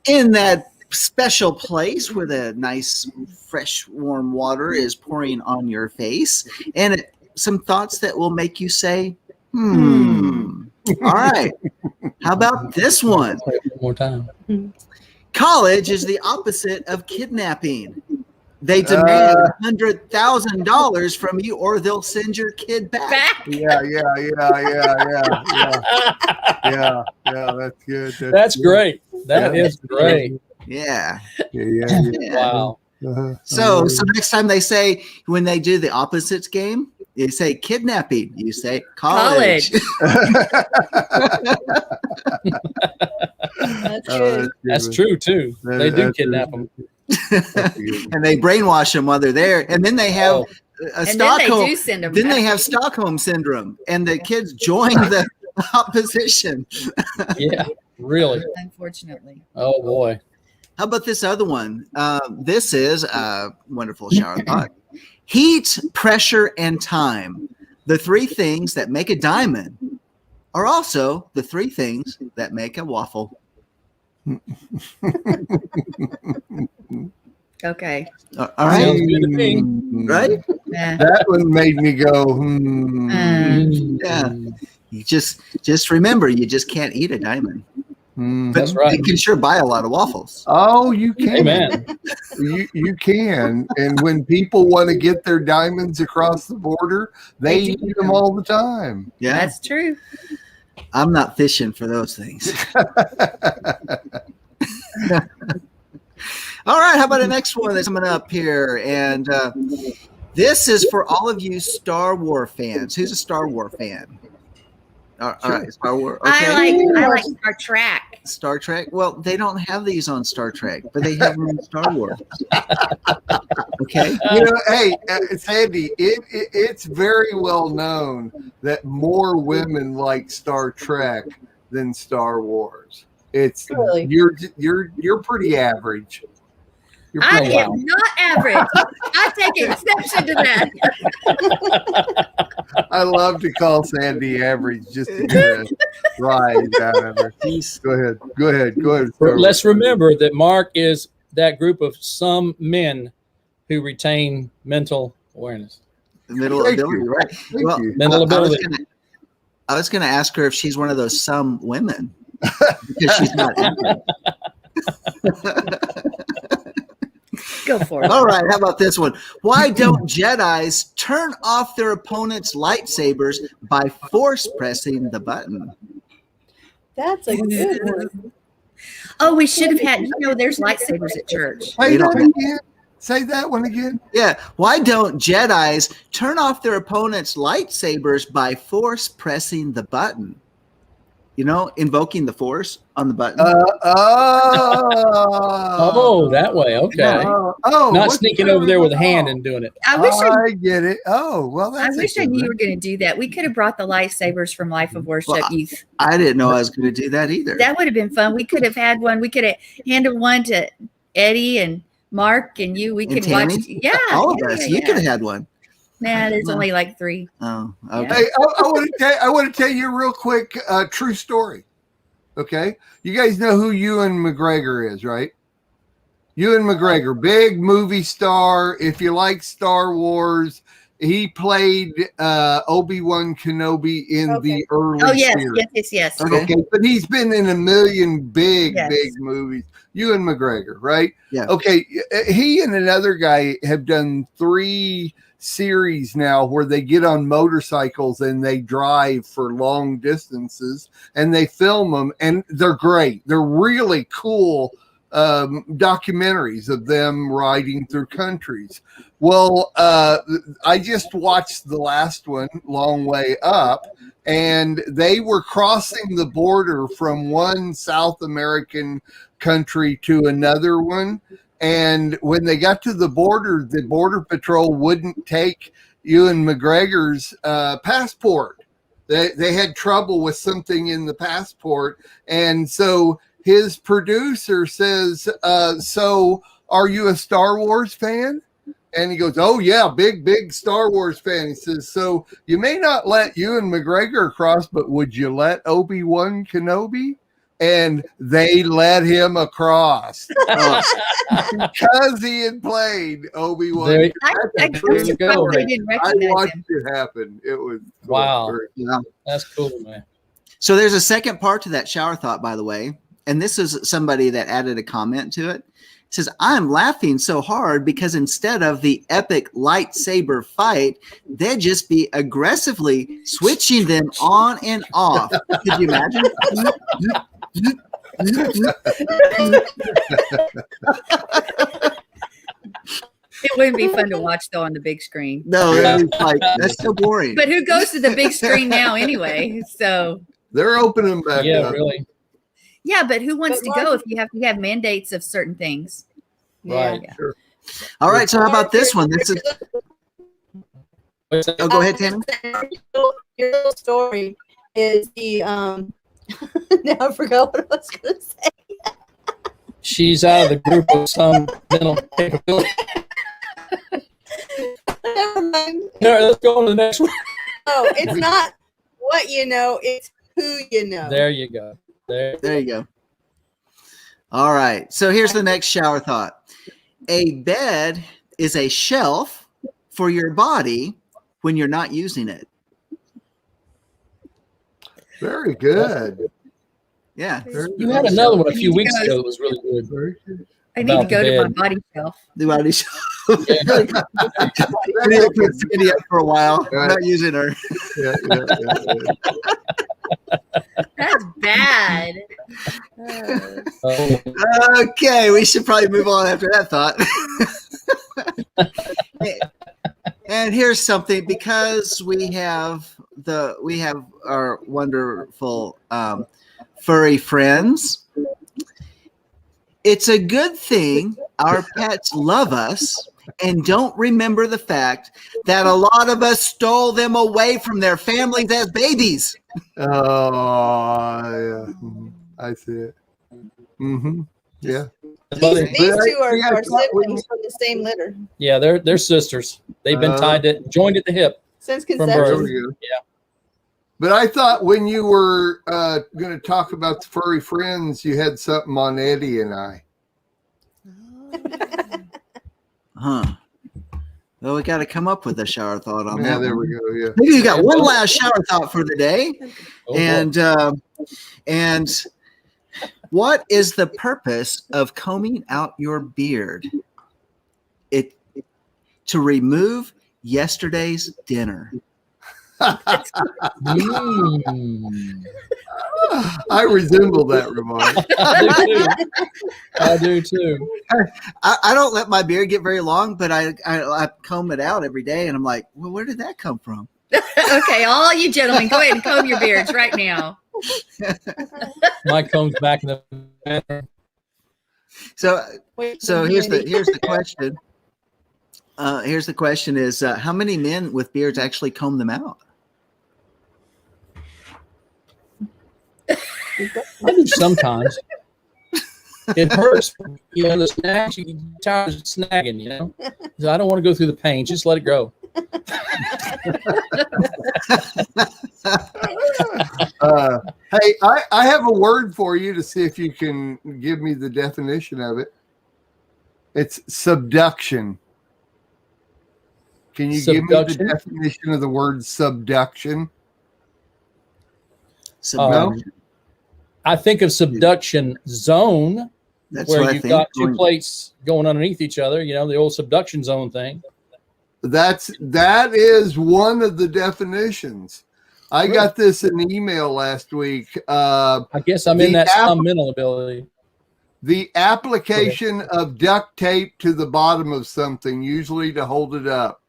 in that special place where the nice, fresh, warm water is pouring on your face, and some thoughts that will make you say, All right, how about this one? One more time. College is the opposite of kidnapping. They demand $100,000 from you, or they'll send your kid back. Yeah. That's good. That's good. great. That is great. Yeah. Wow. So next time they say, when they do the opposites game, you say kidnapping. You say college. That's good. That's true too. They do kidnap them. And they brainwash them while they're there, and then they have Stockholm. Then they do send them Then back. they have Stockholm syndrome, and the kids join the opposition. Yeah, really. Unfortunately. Oh boy. How about this other one? This is a wonderful shower thought. Heat, pressure, and time. The three things that make a diamond are also the three things that make a waffle. Okay. All right. Sounds good to me. Right? That one made me go, Yeah. You just remember, you just can't eat a diamond. But That's right. you can sure buy a lot of waffles. Oh, you can. Amen. You can. And when people want to get their diamonds across the border, they eat them all the time. Yeah. That's true. I'm not fishing for those things. All right, how about the next one that's coming up here? And this is for all of you Star Wars fans. Who's a Star Wars fan? All right, Star Wars. Okay. I like Star Trek. Star Trek. Well, they don't have these on Star Trek, but they have them on Star Wars. Okay. Hey, Sandy, it's very well known that more women like Star Trek than Star Wars. It's Really? you're pretty average. You're I pretty am not average. I take exception to that. I love to call Sandy average just to get a rise out of her. Go ahead. Let's remember that Mark is that group of some men who retain mental awareness. Mental ability, right? Well, Mental ability. I was gonna ask her if she's one of those some women because she's not average. Go for it. All right, how about this one? Why don't Jedis turn off their opponent's lightsabers by force pressing the button? That's a good one. Oh, we should have had, there's lightsabers at church. Say that one again. Yeah. Why don't Jedis turn off their opponent's lightsabers by force pressing the button? Invoking the force on the button. Oh, that way. Okay. Not sneaking over there with a hand and doing it. I get it. Oh, well, that's I wish I knew you were going to do that. We could have brought the lightsabers from Life of Worship Youth. I didn't know I was going to do that either. That would have been fun. We could have had one. We could have handed one to Eddie and Mark and you. We could watch. Yeah. All of us. You could have had one. Nah, there's only like 3. Oh, okay. Hey, I want to tell you a real quick true story. Okay, you guys know who Ewan McGregor is, right? Ewan McGregor, big movie star. If you like Star Wars, he played Obi-Wan Kenobi in the early series. Yes. Okay, but he's been in a million big movies. Ewan McGregor, right? Yeah. Okay, he and another guy have done 3 series now where they get on motorcycles and they drive for long distances and they film them, and they're great. They're really cool documentaries of them riding through countries. Well, I just watched the last one, Long Way Up, and they were crossing the border from one South American country to another one. And when they got to the Border Patrol wouldn't take Ewan McGregor's passport. They had trouble with something in the passport. And so his producer says, so are you a Star Wars fan? And he goes, "Oh yeah, big Star Wars fan." He says, "So you may not let Ewan McGregor across, but would you let Obi-Wan Kenobi?" And they let him across because he had played Obi-Wan. I didn't I recognize watched him. it happen. It was cool. Wow. Yeah. That's cool, man. So there's a second part to that shower thought, by the way. And this is somebody that added a comment to it. It says, I'm laughing so hard because instead of the epic lightsaber fight, they'd just be aggressively switching them on and off. Could you imagine? It wouldn't be fun to watch though on the big screen. No, that's so boring. But who goes to the big screen now anyway? So they're opening back up. Yeah, really. Yeah, but who wants to go if you have to have mandates of certain things? Right. Yeah. Sure. All right. So how about this one? This is. Oh, go ahead, Tammy. Your little story is the now I forgot what I was going to say. She's out of the group of some mental capability. Never mind. No, let's go on to the next one. No, it's not what you know; it's who you know. There you go. There you go. All right. So here's the next shower thought. A bed is a shelf for your body when you're not using it. Very good. Yeah. You had another one a few weeks ago that was really good. I need to go to my body shelf. The body shelf. I need to put Cindy up for a while. I'm not using her. That's bad. Okay, we should probably move on after that thought. And here's something, because we have our wonderful furry friends. It's a good thing our pets love us and don't remember the fact that a lot of us stole them away from their families as babies. Oh, yeah. I see it. Mm-hmm. Yeah. These two are siblings from the same litter. Yeah, they're sisters. They've been joined at the hip since from conception. birth. Yeah. But I thought when you were going to talk about the furry friends, you had something on Eddie and I. Huh. Well, we got to come up with a shower thought on that. Yeah, there we go. Yeah. Maybe we got one last shower thought for the day. And what is the purpose of combing out your beard? To remove yesterday's dinner. I resemble that remark. I do too. I don't let my beard get very long, but I comb it out every day, and I'm like, well, where did that come from? Okay, all you gentlemen, go ahead and comb your beards right now. Mike combs back in the bedroom. So here's the question. Here's the question: is how many men with beards actually comb them out? I do sometimes. It hurts, the snags. You get tired of snagging, So I don't want to go through the pain. Just let it go. Hey, I have a word for you to see if you can give me the definition of it. It's subduction. Can you give me the definition of the word subduction? I think of subduction zone, where you've got two plates going underneath each other. The old subduction zone thing. That is one of the definitions. I got this in an email last week. I guess I'm in that some mental ability. The application of duct tape to the bottom of something, usually to hold it up.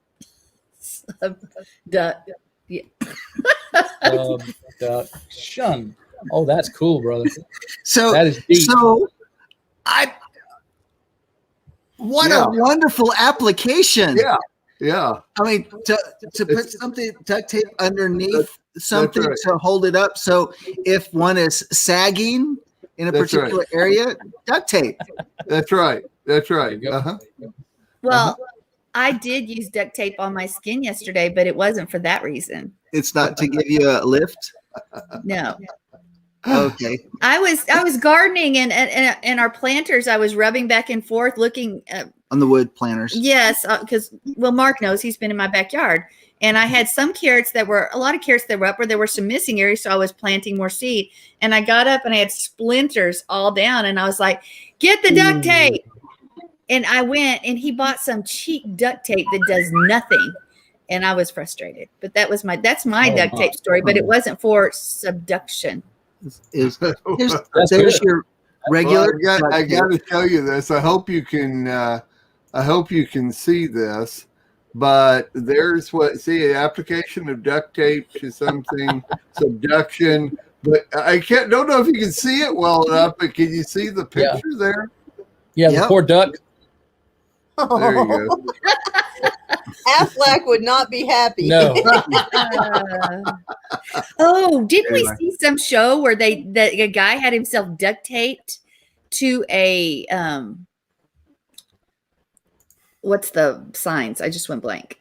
Subduction. Oh, that's cool, brother. So that is deep. What a wonderful application. Yeah. I mean, to put something duct tape underneath something to hold it up. So if one is sagging in a particular area, duct tape. That's right. Uh-huh. Well, I did use duct tape on my skin yesterday, but it wasn't for that reason. It's not to give you a lift? No. Okay. I was gardening and our planters, I was rubbing back and forth looking On the wood planters. Yes, because Mark knows, he's been in my backyard, and I had a lot of carrots that were up, where there were some missing areas, so I was planting more seed. And I got up and I had splinters all down, and I was like, "Get the duct tape!" And I went, and he bought some cheap duct tape that does nothing, and I was frustrated. But that's my duct tape story, but it wasn't for subduction. There's your regular. Well, I got to tell you this. I hope you can see this. But there's application of duct tape to something, subduction. But I don't know if you can see it well enough. But can you see the picture there? Yeah, the poor duck. There you go. Affleck would not be happy. No. Didn't we see some show where a guy had himself duct taped to a what's the signs? I just went blank.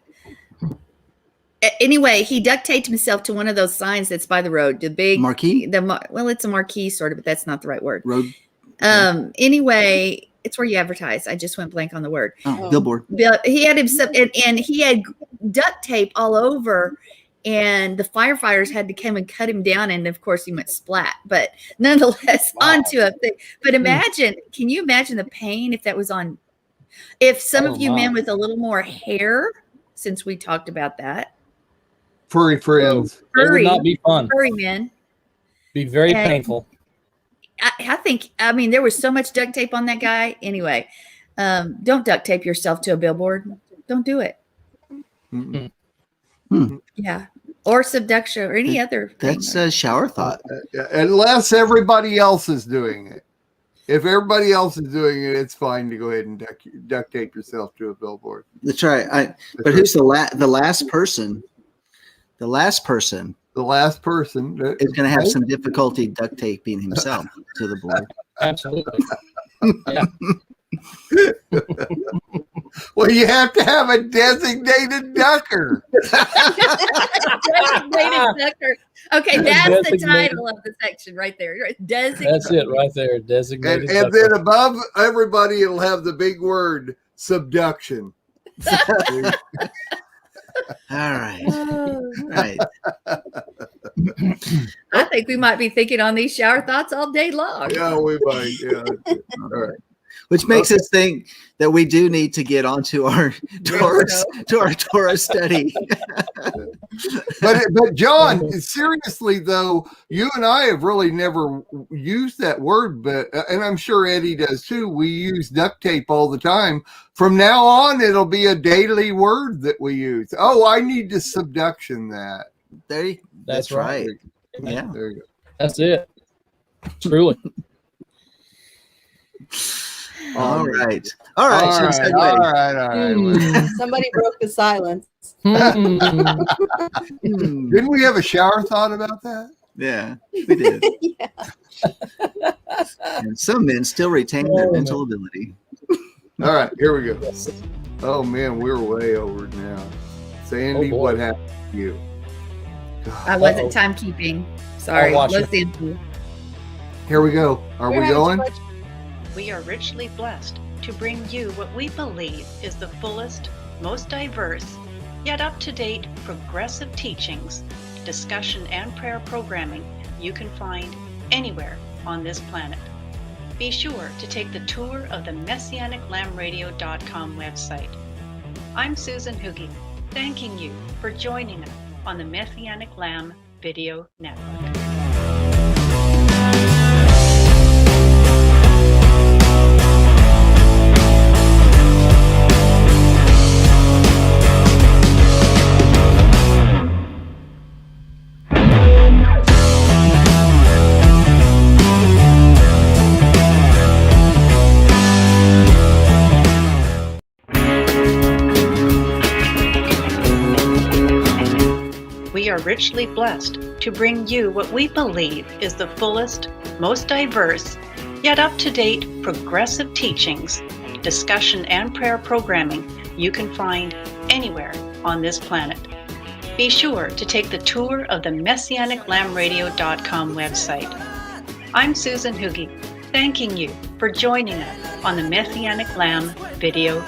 Anyway, he duct taped himself to one of those signs that's by the road, the big marquee. Well, it's a marquee sort of, but that's not the right word. Road. Anyway, it's where you advertise. I just went blank on the word. Billboard. He had himself, and he had duct tape all over, and the firefighters had to come and cut him down, and of course he went splat. But nonetheless, onto a thing. But can you imagine the pain if that was on? If some of you men with a little more hair, since we talked about that, furry friends, it would not be fun. Furry men, be very painful. I mean, there was so much duct tape on that guy. Anyway, don't duct tape yourself to a billboard. Don't do it. Yeah. Or subduction or any other. That's a shower thought. Unless everybody else is doing it. If everybody else is doing it, it's fine to go ahead and duct tape yourself to a billboard. That's right. But who's the last person? The last person is going to have some difficulty duct taping himself to the board. Absolutely. Yeah. Well, you have to have a designated ducker. Designated ducker. Okay, that's the title of the section right there. Designated. That's it right there. Designated. And then above everybody, it'll have the big word subduction. All right. I think we might be thinking on these shower thoughts all day long. Yeah, we might. Yeah. All right. Which makes us think that we do need to get onto our Torah study. But John, seriously though, you and I have really never used that word, but and I'm sure Eddie does too. We use duct tape all the time. From now on, it'll be a daily word that we use. Oh, I need to subduction that. That's right. Yeah, there you go. That's it. Truly. All right. Somebody broke the silence. Didn't we have a shower thought about that? Yeah, we did. Yeah. And some men still retain their mental ability. All right, here we go. Oh man, we're way over now. Sandy, what happened to you? I wasn't timekeeping. Sorry. Here we go. Are we going? We are richly blessed to bring you what we believe is the fullest, most diverse, yet up-to-date progressive teachings, discussion, and prayer programming you can find anywhere on this planet. Be sure to take the tour of the MessianicLambRadio.com website. I'm Susan Hooge, thanking you for joining us on the Messianic Lamb Video Network. We are richly blessed to bring you what we believe is the fullest, most diverse, yet up-to-date progressive teachings, discussion, and prayer programming you can find anywhere on this planet. Be sure to take the tour of the MessianicLambRadio.com website. I'm Susan Hooge, thanking you for joining us on the Messianic Lamb Video